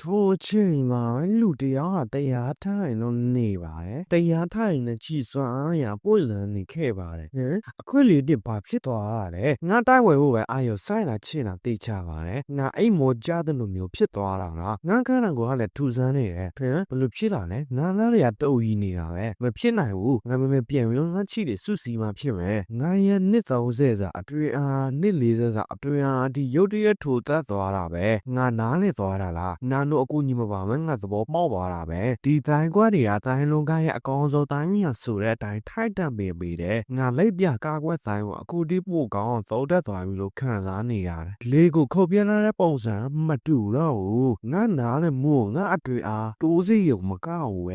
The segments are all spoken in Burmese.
ထိုချိန်မှာလူတယောက်ကတရားထိုင်လို့နေပါတယ်တရားထိုင်နဲ့ကြည်စွမ်းရပွင့်လန်းနေခဲ့ပါတယ်အခုလေဒီဘာဖြစ်သွားရလဲငါတိုက်ဝဲဖို့ပဲအာရုံစိုက်လာချင်တာသိချပါတယ်ငါအိမ်မောကြတဲ့လိုမျိုးဖြစ်သွားတာလားငါခန္ဓာကိုယ်ကလည်းထူဆန်းနေတယ်ဘယ်လိုဖြစ်လာလဲငါလည်းရတူကြီးနေတာပဲမဖြစ်နိုင်ဘူးငါမပြန်ပြီးတော့ငါချီတယ်စုစီမှဖြစ်မယ်ငါရဲ့နှစ်30စာအတွင်းအားနှစ်40စာအတွင်းအားဒီရုတ်တရက်ထူသက်သွားတာပဲငါနားလေသွားတာလားနာတို့အကူညီမပါမငါသဘောပေါက်သွားတာပဲဒီတိုင်းကွက်တွေကတိုင်းလုံးကရဲ့အကောင်ဆုံးတိုင်းမြာဆိုတဲ့အတိုင်းထိုက်တန်ပေတယ်ငါလက်ပြကားကွက်ဆိုင်ကိုအခုတိပို့ကောင်းသုံးတက်သွားပြီလို့ခံစားနေရတယ်လေကိုခုတ်ပြလာတဲ့ပုံစံမတူတော့ဘူးငါနားနဲ့မို့ငါအတွေ့အားတိုးစီရုံမကောက်ဘူးပဲ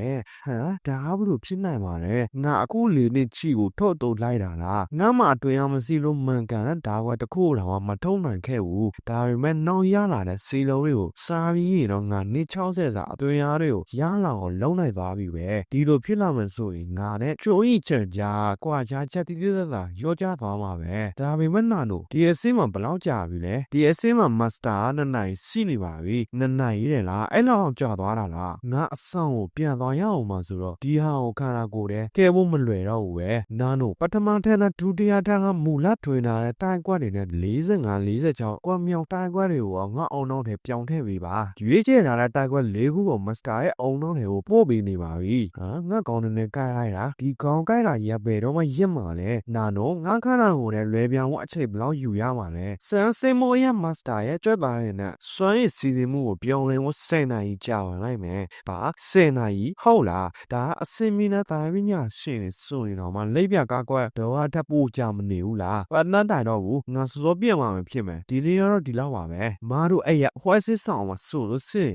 ဒါဘလို့ဖြစ်နိုင်ပါလဲငါအခုလေနဲ့ချီကိုထုတ်တုံလိုက်တာလားငါမှအတွေ့အားမစီလို့မှန်ကန်တဲ့ဒါကွက်တစ်ခုတော့မထုံနိုင်ခဲ့ဘူးဒါပေမဲ့နောက်ရလာတဲ့စီလုံးတွေကိုစားပြီးရင်တော့ငါနှစ်60စာအသွင်အားတွေကိုရလာအောင်လုံးနိုင်သွားပြီပဲဒီလိုဖြစ်လာမှဆိုရင်ငါနဲ့ကျိုးဤချန်ကြားကွာကြားချက်တိတိကျကျရောကြသွားမှာပဲဒါပေမဲ့နာတို့ဒီအစင်းမှာဘလောက်ကြာပြီလဲဒီအစင်းမှာမစတာနှစ်နိုင်ရှိနေပါပြီနှစ်နိုင်ရလားအဲ့လောက်ကြာသွားတာလားငါအဆောင်ကိုပြန်သွားရအောင်မှဆိုတော့ဒီဟာကိုခန္ဓာကိုယ်တဲ့ကဲဖို့မလွယ်တော့ဘူးပဲနာတို့ပထမထက်နဲ့ဒုတိယထက်ကမူလထွင်လာတဲ့တိုင်းကွက်တွေနဲ့45 46ကွက်မြောက်တိုင်းကွက်တွေကိုငါအောင်တော့ထဲပြောင်းထည့်ပေးပါရွေးချယ်ထားတဲ့တိုက်ကွက်၄ခုကိုမစတာရဲ့အုံတော့တွေကိုပို့ပေးနေပါပြီငါကောင်းနေကြိုက်လိုက်တာဒီကောင်းကြိုက်တာရပ်ပဲတော့မရစ်မှာလဲနာနော်ငါခန္ဓာကိုယ်နဲ့လွယ်ပြောင်းဝအချိန်ဘလောက်ယူရမှာလဲစမ်းစင်မိုးရဲ့မစတာရဲ့ကြွက်သားရဲ့နဲ့စွမ်းရည်စီစဉ်မှုကိုပြောင်းလဲဖို့10နာရီကြာပါလိုက်မယ်ပါ10နာရီဟုတ်လားဒါအစင်မီနဲ့တာဝိညာရှင်နေဆိုရင်တော့မလိပ်ပြကားကွက်တော့ထပ်ပို့ကြမနေဘူးလားဘာနှမ်းတိုင်တော့ဘူးငါစောပြန့်မှာမဖြစ်မယ်ဒီလေးတော့ဒီလောက်ပါပဲမားတို့အဲ့ရဝှဲစစ်ဆောင်မှာဆိုလို့စင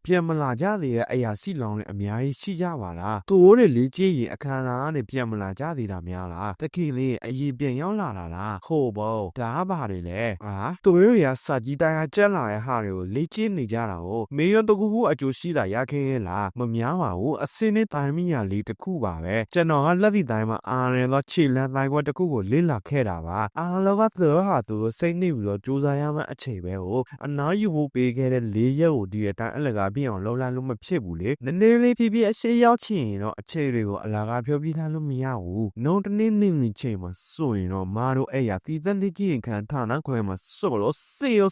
်ပြန်မလာကြသေးတဲ့အရာရှိလောင်းနဲ့အများကြီးရှိကြပါလားသူတို့တွေလေးကြည့်ရင်အခမ်းအနားကနေပြန်မလာကြသေးတာများလားတခင်လေးအရင်ပြန်ရောက်လာတာလားဟုတ်ဘောဒါဘာတွေလဲသူတို့ရစာကြီးတိုင်းကကြက်လာတဲ့ဟာတွေကိုလေးကြည့်နေကြတာကိုမေယွန်တကူကူအကျိုးရှိတာရခင်းရဲ့လားမများပါဘူးအစင်းနဲ့တိုင်းမိညာလေးတစ်ခုပါပဲကျွန်တော်ကလက်သီးတိုင်းမှာအာရဲတော့ခြေလန်းတိုင်းကွက်တစ်ခုကိုလေးလာခဲ့တာပါအားလုံးကသူတို့ဟာသူတို့စိတ်နှိပ်ပြီးတော့ကြိုးစားရမယ့်အချိန်ပဲကိုအနားယူဖို့ပေးခဲ့တဲ့၄ရက်ကိုဒီအတိုင်းအလကားပြည့်အောင်လုံးလိုက်လို့မဖြစ်ဘူးလေနည်းနည်းလေးဖြည်းဖြည်းအရှိရောက်ချင်ရင်တော့အချိန်တွေကိုအလကားဖြောပြထားလို့မရဘူးနှုံတနေ့နေချိန်မှာဆိုရင်တော့မာတို့အဲ့ရသီးသန့်လေးကြည့်ရင်ခံဌာနခွဲမှာဆိုလို့စေရ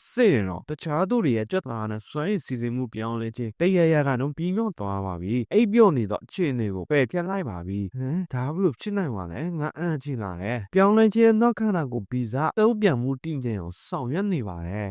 တော့တခြားသူတွေရဲ့ကြွက်သားနဲ့စွမ်းရည်စီစဉ်မှုပြောင်းလဲခြင်းတရရကတော့ပြီးမြော့သွားပါပြီအိပ်ပြော့နေတော့အခြေအနေကိုပယ်ပြတ်လိုက်ပါပြီဒါဘလို့ဖြစ်နိုင်ပါလဲငါအံ့ချင်လာတယ်ပြောင်းလဲခြင်းတော့ခန္ဓာကိုဗီဇတုံးပြန်မှုတင်ကြအောင်ဆောင်ရွက်နေပါတယ်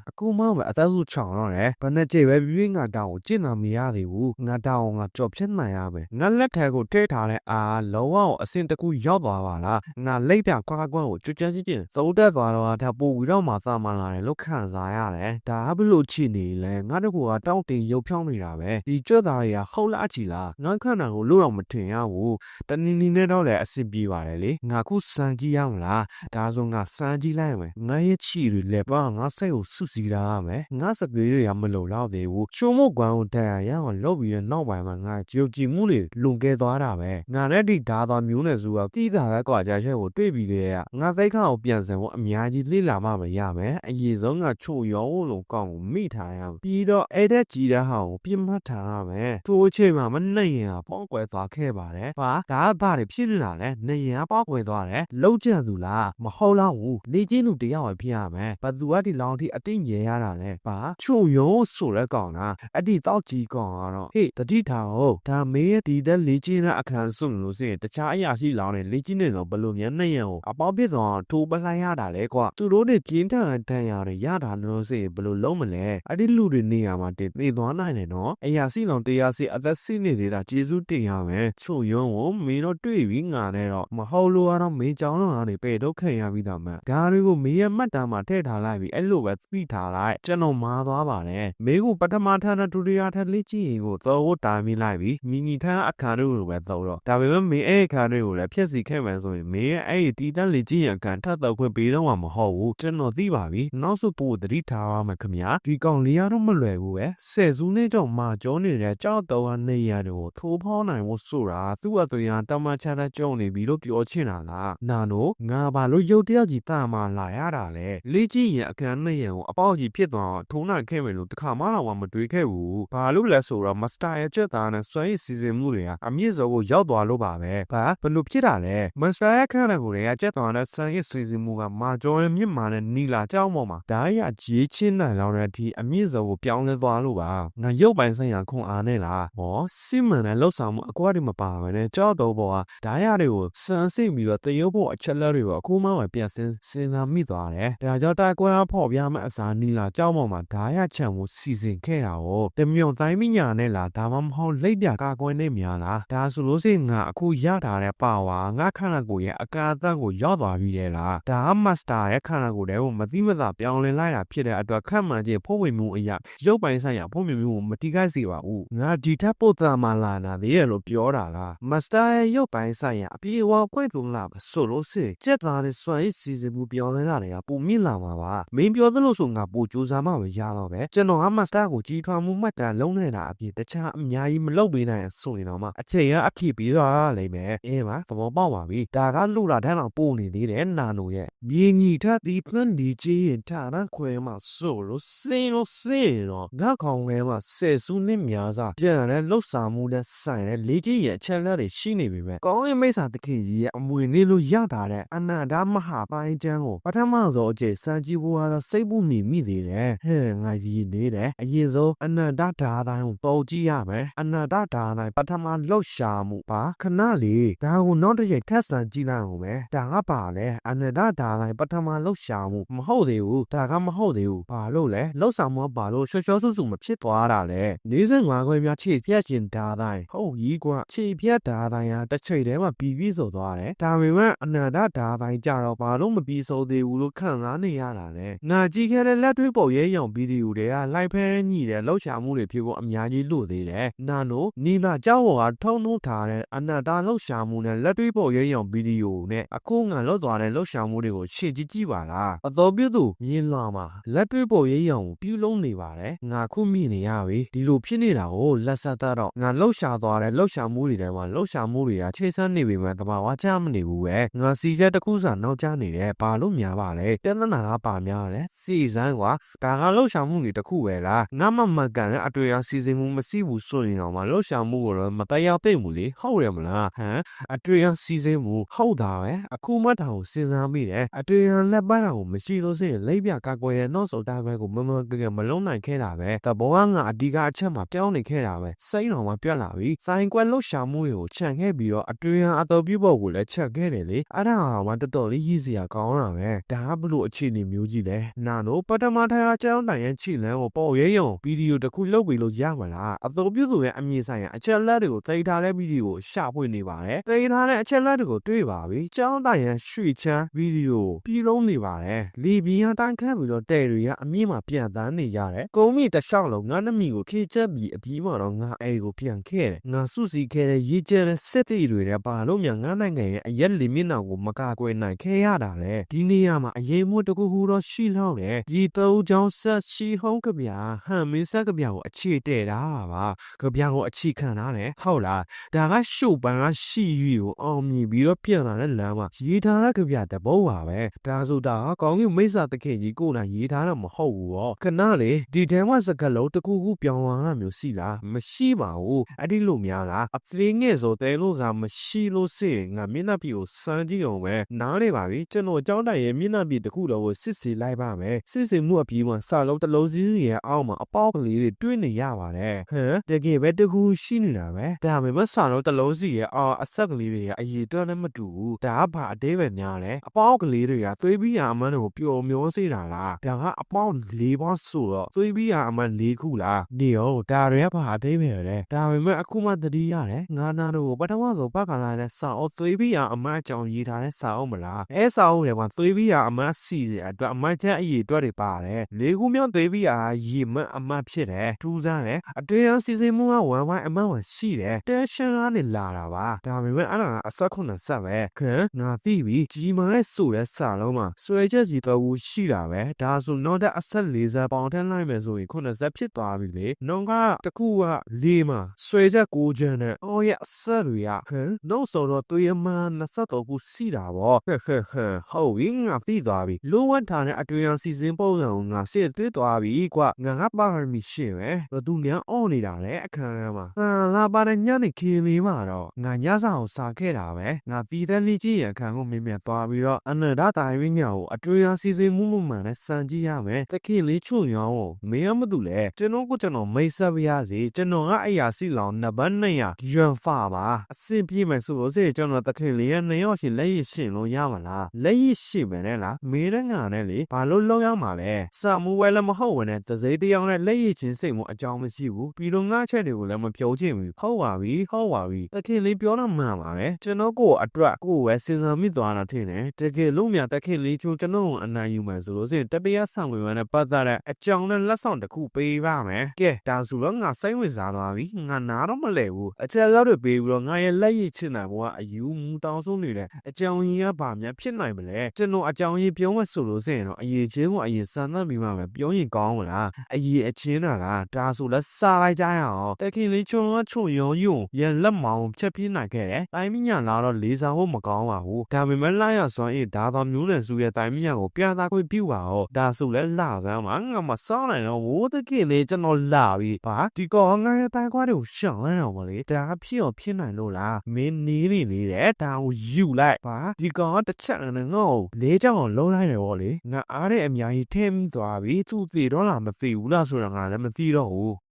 အခုမှပဲအသက်စုချောင်တော့တယ်ဘယ်နဲ့ကြိပဲပြီးငါတောင်းကိုကျင့်တာမရသေးဘူးငါတောင်းငါကြော်ဖြစ်နိုင်ရမယ်ငါလက်ထဲကိုထည့်ထားတဲ့လောဝကိုအစင်တကူရောက်သွားပါလားငါလိပ်ပြကွာကွက်ကိုကြွကြမ်းချင်းစိုးတက်သွားတော့ဒါပို့ပြီးတော့မှသာမလာတယ်လို့ခံစားရတယ်ဒါဘလို့ချစ်နေလဲငါတကူကတောင်းတင်ရုပ်ဖြောင်းနေတာပဲဒီကြွသားတွေကဟုတ်လားချီလားငါခန္ဓာကိုလို့တော့မထင်ရဘူးတနင်းနေနဲ့တော့လည်းအဆင်ပြေပါတယ်လေငါခုစမ်းကြည့်ရမလားဒါဆိုငါစမ်းကြည့်လိုက်မယ်ငါရဲ့ချီတွေလည်းပါငါစိတ်ကိုစုစည်းထားရမယ်ငါစကွေးတွေကမလုံလောက်သေးဘူးချိုးမကွမ်းကိုတန်ရအောင်လုပ်ပြီးတော့နောက်ပိုင်းမှာငါကြိုကြည်မှုတွေလွန်ကဲသွားတာပဲငါနဲ့ဒီဓာသွားမျိုးနဲ့စုကတီးတာပဲကွာကြချက်ကိုတွေ့ပြီးခဲ့ရငါသိခါကိုပြန်စံဖို့အများကြီးလေ့လာမှမရမယ်အရေးဆုံးကချိုရောလုံးကောင်းကိုမိထားရမယ်ပြီးတော့အဲ့တဲ့ကြည်တဲ့ဟာကိုပြစ်မှတ်ထားရမယ်ထိုအချိန်မှာမနှိမ်ရင်ပေါက်ကွယ်သွားခဲ့ပါတယ်ဟာဒါကဘာတွေဖြစ်နေတာလဲနေရင်ပေါက်ကွယ်သွားတယ်လုံးကျန်သူလားမဟုတ်လားဘူးနေချင်းသူတယောက်ပဲဖြစ်ရမယ်ဘသူကဒီလောင်ထိအတိတ်ရဲရတာလဲဘာချိုရုံဆိုတဲ့ကောင်လားအဲ့ဒီတောက်ကြီးကောင်ကတော့ဟေ့တတိထားဟုတ်ဒါမေးရဲ့ဒီသက်လေးချင်းတဲ့အခန်းစွန့်လို့စရင်တခြားအရာရှိလောင်းနဲ့လေးချင်းနေတော့ဘလို့မြန်နေရန်ကိုအပေါင်းဖြစ်သွားထိုးပလိုက်ရတာလဲကွာသူတို့တွေပြင်းထန်တန်ရာတွေရတာလို့စရင်ဘလို့လုံးမလဲအဲ့ဒီလူတွေနေရာမှာတင်သေသွားနိုင်တယ်နော်အရာရှိလောင်းတရားစီအသက်စီနေသေးတာကျေးဇူးတင်ရမယ်ချိုရုံကိုမင်းတို့တွေ့ပြီးငါနဲ့တော့မဟုတ်လို့ကတော့မင်းကြောင်းတော့ကနေပေတော့ခံရပြီးသားမှဒါတွေကိုမင်းရဲ့မှတ်တမ်းမှာထည့်ထားလိုက်ပြီးအဲ့လိုပဲသိထားလိုက်ကျွန်တော်မာသွားပါတယ်မင်းကပထမထန်းနဲ့ဒုတိယထန်းလေးကြည့်ရင်ကိုသောကိုတားမိလိုက်ပြီးမိညီထန်းအခါတို့လိုပဲသောတော့ဒါပေမဲ့မင်းအဲ့အခါတွေကိုလည်းဖျက်စီခဲ့မှန်းဆိုရင်မင်းရဲ့အဲ့ဒီတီးတန်းလေးကြည့်ရင်အခါထပ်တော့ခွင့်ပေးတော့မှာမဟုတ်ဘူးကျွန်တော်သိပါပြီနောက်စုပို့သတိထားပါမယ်ခင်ဗျာဒီကောင်လေးကတော့မလွယ်ဘူးပဲဆယ်စုနှစ်ကျော်မှကျော်နေတဲ့ကြောက်တော်နေရတွေကိုထိုးဖောင်းနိုင်ဖို့ဆိုတာသူ့အသွင်တမချတဲ့ကြုံနေပြီလို့ပြောချင်တာလားနာနိုငါဘာလို့ရုပ်တရက်ကြီးတာမှလာရတာလဲလေးကြည့်ရင်အခန်းနဲ့ရန်ကိုအပေါက်ကြီးဖြစ်သွားထိုးနိုင်ခဲ့မယ်လို့တခါမှတော့ မှမတွေးခဲ့ဘူးဘာလို့လဲဆိုတော့မစတာရဲ့ချက်သားနဲ့စွမ်းရည်စီစဉ်မှုတွေကအမြင့်ဆုံးကိုရောက်သွားလို့ပါပဲဘာဘယ်လိုဖြစ်တာလဲမစတာရဲ့ခန္ဓာကိုယ်တွေကချက်သားနဲ့စွမ်းရည်စီစဉ်မှုကမာကျော်ရဲ့မြင့်မာနဲ့နီလာကြောက်ပေါ်မှာဒါရရေးချင်းနိုင်လောက်တဲ့ဒီအမြင့်ဆုံးကိုပြောင်းလဲသွားလို့ပါငါရုပ်ပိုင်းဆိုင်ရာခွန်အားနဲ့လားဟောစိမန်နဲ့လှုပ်ဆောင်မှုအကွာတွေမပါဘဲနဲ့ကြောက်တော့ပေါ်ကဒါရတွေကိုစမ်းစစ်ပြီးတော့တရုပ်ဖို့အချက်လက်တွေကိုအခုမှပြန်စဉ်းစားမိသွားတယ်ဒါကြောင့်တိုက်ကွဲဖော်ပြမဲ့အစားနီလာကြောက်ပေါ်မှာဒါရချံမှုစီစဉ်ခဲ့တာကိုတမြုံတိုင်းမိညာနဲ့လားဒါမှမဟုတ်လိပ်ပြကာကွယ်နေများလားဒါဆိုလို့စိငါအခုရထားတဲ့ပါဝါငါခန္ဓာကိုယ်ရဲ့အကာအသတ်ကိုရောက်သွားပြီလေလားဒါကမစတာရဲ့ခန္ဓာကိုယ်တွေကိုမသိမသာပြောင်းလဲလိုက်တာဖြစ်တဲ့အတွက်ခန့်မှန်းခြင်းဖို့ဝင်မှုအရာရုပ်ပိုင်းဆိုင်ရာဖို့မြင်မှုမတိခိုက်စေပါဘူးငါဒီထက်ပိုသားမှလာနာသေးရဲ့လို့ပြောတာလားမစတာရဲ့ရုပ်ပိုင်းဆိုင်ရာအပြေအဝခွင့်ကုန်လာဆိုလို့စိစက်သားနဲ့စွမ်းရည်စီစဉ်မှုပြောင်းလဲတာတွေကပုံမြင့်လာမှာပါမင်းပြောသလိုဆိုငါပို့ကြိုးစားမှပဲရတော့ပဲကျွန်တော်ကမစတာကိုကြီးထွားမှုမှတ်တမ်းလုံးနေတာအပြင်တခြားအများကြီးမလုပ်ပေးနိုင်ဆိုရင်တော့မှအချိန်ကအဖြစ်ပြီးတော့လိမ့်မယ်အေးပါသဘောပေါက်ပါပြီဒါကလူလာတန်းအောင်ပို့နေသေးတယ်နာနိုရဲ့မြင်းကြီးထဒီဖန်ဒီကြီးရင်ထာရန်ခွဲမှာဆိုလို့စင်းတော့ငါခေါင်းထဲမှာဆယ်စုနှစ်များစွာပြန်လဲလှုပ်ဆောင်မှုနဲ့ဆိုင်တဲ့လေးကြီးရဲ့အချက်လက်တွေရှိနေပြီပဲကောင်းရင်မိစ္ဆာတခင်ကြီးရဲ့အမွေလေးလို့ရတာတဲ့အနန္တမဟာပိုင်းချမ်းကိုပထမဆုံးအကျစံကြည့်ဖို့ကတော့စိတ်ပူမိသေးတယ်ဟဲ့ငါရည်နေတယ်အရင်ဆုံးအနန္တဓာတိုင်းကိုပေါ်ကြည့်ရမယ်အနန္တဓာတိုင်းပထမလှုပ်ရှားမှုပါခဏလေးဒါကိုနောက်တစ်ချိန်ထပ်ဆန်းကြည့်လိုက်အောင်ပဲဒါကပါလေအနန္တဓာတိုင်းပထမလှုပ်ရှားမှုမဟုတ်သေးဘူးဒါကမဟုတ်သေးဘူးဘာလို့လဲလှုပ်ဆောင်မှုဘာလို့ရှော့ရှော့ဆူမဖြစ်သွားတာလဲ45ခွဲများခြေပြက်ရှင်ဓာတိုင်းဟုတ်ကြီးကွာခြေပြက်ဓာတိုင်းဟာတစ်ချိန်တည်းမှာပြီးဆိုသွားတယ်ဒါပေမဲ့အနန္တဓာတိုင်းကြတော့ဘာလို့မပြီးဆုံးသေးဘူးလို့ခံစားနေရတာလဲငါကြည့်ခဲ့တဲ့လက်တွေ့ပုံရဲရောင်ဗီဒီယိုတွေကလိုက်ဖဲညိတဲ့လှုပ်ရှားမှုတွေဖြစ်ဖို့အများကြီးလို့သေးတယ်နာနိုနီလာကြောက်ဝါထုံနှုတ်ထားတဲ့အနန္တလှုပ်ရှားမှုနဲ့လက်တွေ့ပုံရဲရောင်ဗီဒီယိုနဲ့အခုငါလှုပ်သွားတဲ့လှုပ်ရှားမှုတွေကိုရှင်းကြည့်ပါလားအတော်ပြုသူမြင်လာမှာလက်တွေ့ပုံရဲရောင်ကိုပြုလုံးနေပါတယ်ငါခုမိနေရပြီဒီလိုဖြစ်နေတာကိုလက်ဆက်တော့ငါလှုပ်ရှားသွားတဲ့လှုပ်ရှားမှုတွေထဲမှာလှုပ်ရှားမှုတွေကခြေဆန်းနေပြီမဲ့တဘာဝချမနေဘူးပဲငါစီချက်တစ်ခုစာနောက်ကျနေတယ်ဘာလို့များပါလဲတန်းသနာကပါများတယ်စီစမ်းကွာဒါကလှုပ်ရှားမှုတွေတစ်ခုပဲလားငါမကန်တဲ့အတွေ့အကြုံစီစဉ်မှုမရှိဘူးဆိုရင်တော့မလှုပ်ရှားမှုကိုတော့မတရားသိမ့်ဘူးလေဟုတ်ရမလားဟမ်အတွေ့အကြုံစီစဉ်မှုဟုတ်တာပဲအခုမှတောင်စဉ်းစားမိတယ်အတွေ့အကြုံလက်ပတ်တာကိုမရှိလို့စိလိပ်ပြကာကွယ်ရဲ့နောက်ဆုံးတာဘက်ကိုမလုံးနိုင်ခဲ့တာပဲတဘောကငါအဓိကအချက်မှာပြောင်းနေခဲ့တာပဲစိတ်တော်မှာပြတ်လာပြီဆိုင်ကွက်လှုပ်ရှားမှုတွေကိုခြံခဲ့ပြီးတော့အတွေ့အကြုံအတော်ပြုဖို့ကိုလည်းချက်ခဲ့တယ်လေအဲ့ဒါဟာတော်တော်လေးရည်စရာကောင်းတာပဲဒါကဘလို့အခြေအနေမျိုးကြီးလဲနာနိုပထမထိုင်အကြောင်းတိုင်ရဲ့ခြေလမ်းကိုပေါ်ရဲရုံဗီဒီယိုတစ်ခုလုပ်ပြီးလို့ရမှာလားအတော်ပြုသူရဲ့အမြင်ဆိုင်ရာအချက်လက်တွေကိုသိထားတဲ့ဗီဒီယိုကိုရှာဖွေနေပါတယ်သိထားတဲ့အချက်လက်တွေကိုတွေ့ပါပြီကျောင်းတိုင်ရဲ့ရွှေချမ်းဗီဒီယိုပြီးလုံးနေပါတယ်လီဘီယာတန်းခန့်ပြီးတော့တဲတွေကအမြင့်မှာပြန်တန်းနေရတယ်ကုန်းမီတစ်လျှောက်လုံးငါနှမီကိုခေချက်ပြီးအပြီးမှာတော့ငါအိကိုပြန်ခဲ့တယ်ငါစုစည်းခဲ့တဲ့ရေးကျတဲ့စစ်တီတွေနဲ့ပါလို့မြန်ငါနိုင်ငံရဲ့အရက်လီမစ်နောက်ကိုမကာကွယ်နိုင်ခဲ့ရတာလေဒီနေရာမှာအရေးမှုတကူဟူတော့ရှိလောက်တယ်ဒီသုံးချောင်းဆက်ရှိဟုံးကဗျာဟန်မင်းဆက်ကဗျာကိုအခြေတည့်တာပါကဗျာကိုအခြေခံထားတယ်ဟုတ်လားဒါကရှုပ်ပန်းကရှိရီကိုအောင်မြင်ပြီးတော့ပြန်လာတဲ့လမ်းမှာရေးထားတဲ့ကဗျာတပုတ်ပါပဲဒါဆိုတာကောင်းကင်မိစ္ဆာတခင်ကြီးကိုယ်တိုင်ရေးထားတာမဟုတ်ဘူးရောခဏလေဒီထဲမှာစကလုံးတကူခုပြောင်းသွားတာမျိုးရှိလားမရှိပါဘူးအဲ့ဒီလိုများလားအသေးငယ်ဆိုတဲလို့စားမရှိလို့စိငါမျက်နှာပြကိုစမ်းကြည့်အောင်ပဲနားနေပါပြီကျွန်တော်ကြောင်းတိုင်ရဲ့မျက်နှာပြတခုတော့ကိုစစ်စီလိုက်ပါမယ်စစ်စီမှုအပြီးမှာစာလုံးတစ်လုံးစီးစီရဲ့အောက်မှာအပေါက်ကလေးတွေတွင်းနေရပါတယ်ဟမ်တကယ်ပဲတကူရှိနေတာပဲဒါပေမဲ့စာလုံးတစ်လုံးစီရဲ့အောက်အဆက်ကလေးတွေကအရေးတွန်းလည်းမတူဘူးဒါကဘာအသေးပဲများလဲအပေါက်ကလေးတွေကသွေးပြီးရအမှန်ကိုပျော်မျောစေတာလားဒါကအပေါက်၄ပေါင်းဆိုတော့သွေးပြီးရအမှန်၄ခုလားနေရောဒါတွေကဘာအသေးပဲလဲဒါပေမဲ့အခုမှသတိရတယ်ငါနာတို့ပထမဆုံးပတ်ခါလာတဲ့စာအုပ်သွေးပြီးရအမှန်အကြောင်းရေးထားတဲ့စာအုပ်မလားအဲစာအုပ်တွေမှာသွေးပြီးရအမှန်စီတဲ့အတွက်အမှန်ချက်အရေးအတွက်တွေပါတယ်၄ခုမြောက်သွေးပြီးရရေမအမှန်ဖြစ်တယ်ထူးဆန်းတယ်အတွေ့အကြုံစီစဉ်မှုကဝမ်းဝိုင်းအမှန်ဝင်ရှိတယ်တဲရှင်းကနေလာတာပါဒါပေမဲ့အဲ့ဒါကအဆက်ခုနှစ်ဆက်ပဲခဲငါသိပြီကြီးမားတဲ့ဆိုတဲ့စာလုံးမှာဆွဲချက်ကြီးတော်ဘူးရှိတာပဲဒါဆိုတော့တဲ့အဆက်40ပေါင်ထန်းလိုက်မယ်ဆိုရင်ခုနှစ်ဆက်ဖြစ်သွားပြီလေနှုံကတခုက၄မှာဆွဲချက်6ချမ်းနဲ့အော်ရဲ့အဆက်တွေကဟမ်နောက်ဆိုတော့သွေးအမှန်23ခုရှိတာပေါ့ဟဲ့ဟုတ်ပြီငါသိသွားပြီလိုဝတ်ထားတဲ့အတွေ့အကြုံစီစဉ်ပုံစံကိုငါစစ်သွေးသွားပြီကွာငါ ပါရမီရှေ့ပဲဘသူများအော်နေတာလေအခန်းထဲမှာငါပါတဲ့ညနေခင်းလေးမှာတော့ငါညစာကိုစားခဲ့တာပဲငါပြီးတဲ့လေးကြီးရဲ့အခန်းကိုမင်းမြတ်သွားပြီးတော့အနန္တတိုင်းဝင်းညာကိုအတွေ့အစီစဉ်မှုမှန်နဲ့စံကြည့်ရမယ်တခင်လေးချွတ်ရောင်းကိုမင်းရမတူလဲကျွန်တော်မိတ်ဆက်ပြရစီကျွန်တော်ကအရာစီလောင်နဘ200ရွမ်ဖာပါအဆင်ပြေမယ်ဆိုလို့စေကျွန်တော်တခင်လေးရဲ့2ရောက်ရှင်လက်ရရှင်လို့ရမလားလက်ရရှိမယ်နဲ့လားမေးတဲ့ငါနဲ့လေဘာလို့လုံးရမှာလဲစာမူဝဲလည်းမဟုတ်ဝင်နဲ့တစိတယောက်နဲ့လက်ရချင်းစိတ်မှုအကြောင်းမရှိဘူးပြီးတော့ငါချက်တွေကိုလည်းမပြောချင်ဘူးဟုတ်ပါပြီတခင်လေးပြောတော့မှန်ပါပဲကျွန်တော်ကိုအတွက်ကိုပဲစဉ်းစားမိသွားတာထင်တယ်တကယ်လို့များတခင်လေးချိုးကျွန်တော်အနိုင်ယူမယ်ဆိုလို့စေတတရားဆောင်ဝင်နဲ့ပတ်သက်တဲ့အကြောင်းနဲ့လက်ဆောင်တစ်ခုပေးပါမယ်ကဲဒါဆိုတော့ငါစိတ်ဝင်စားသွားပြီငါနားတော့မလဲဘူးအချက်လောက်တွေပေးပြီးတော့ငါရဲ့လက်ရည်ချစ်နိုင်ဘောကအယူမူတောင်းဆုံးနေတဲ့အကြောင်းရင်းကဘာများဖြစ်နိုင်မလဲကျွန်တော်အကြောင်းရင်းပြောမှဆိုလို့စရင်တော့အရေးချင်းကိုအရင်စမ်းသပ်ပြီးမှပဲပြောရင်ကောင်းမလားအရေးအချင်းတာကဒါဆိုလဲစားလိုက်ကြရအောင်တခင်လေးချုံရုံရန်လက်မောင်းချက်ပြင်းနိုင်ခဲ့တယ်တိုင်းမညာလာတော့လေးစားဖို့မကောင်းပါဘူးဒါပေမဲ့လာရစွမ်းအေးဒါသောမျိုးနယ်စုရဲ့တိုင်းမညာကိုပြသခွင့်ပြုပါဦးဒါဆိုလဲလာစမ်းမှာငါမစောင်းနိုင်တော့ဝိုးတခင်လေးကျွန်တော်လာပြီဘာဒီကောင်ငါရဲ့တိုင်းခွားတွေကိုရှောင်းလိုက်တော့မလေးဒါဖြစ်နိုင်လို့လားမင်းနီးနေတယ်ဒါကိုယူလိုက်ဘာဒီကောင်ကတစ်ချက်နဲ့ငါ့ကိုလေးချောင်းအောင်လုံးလိုက်တယ်ဗောလေငါအားတဲ့အများကြီးထဲမိသွားပြီသူ့သေးတော့လားမသိဘူးလားဆိုတော့ငါလည်းမသိတော့ဘူး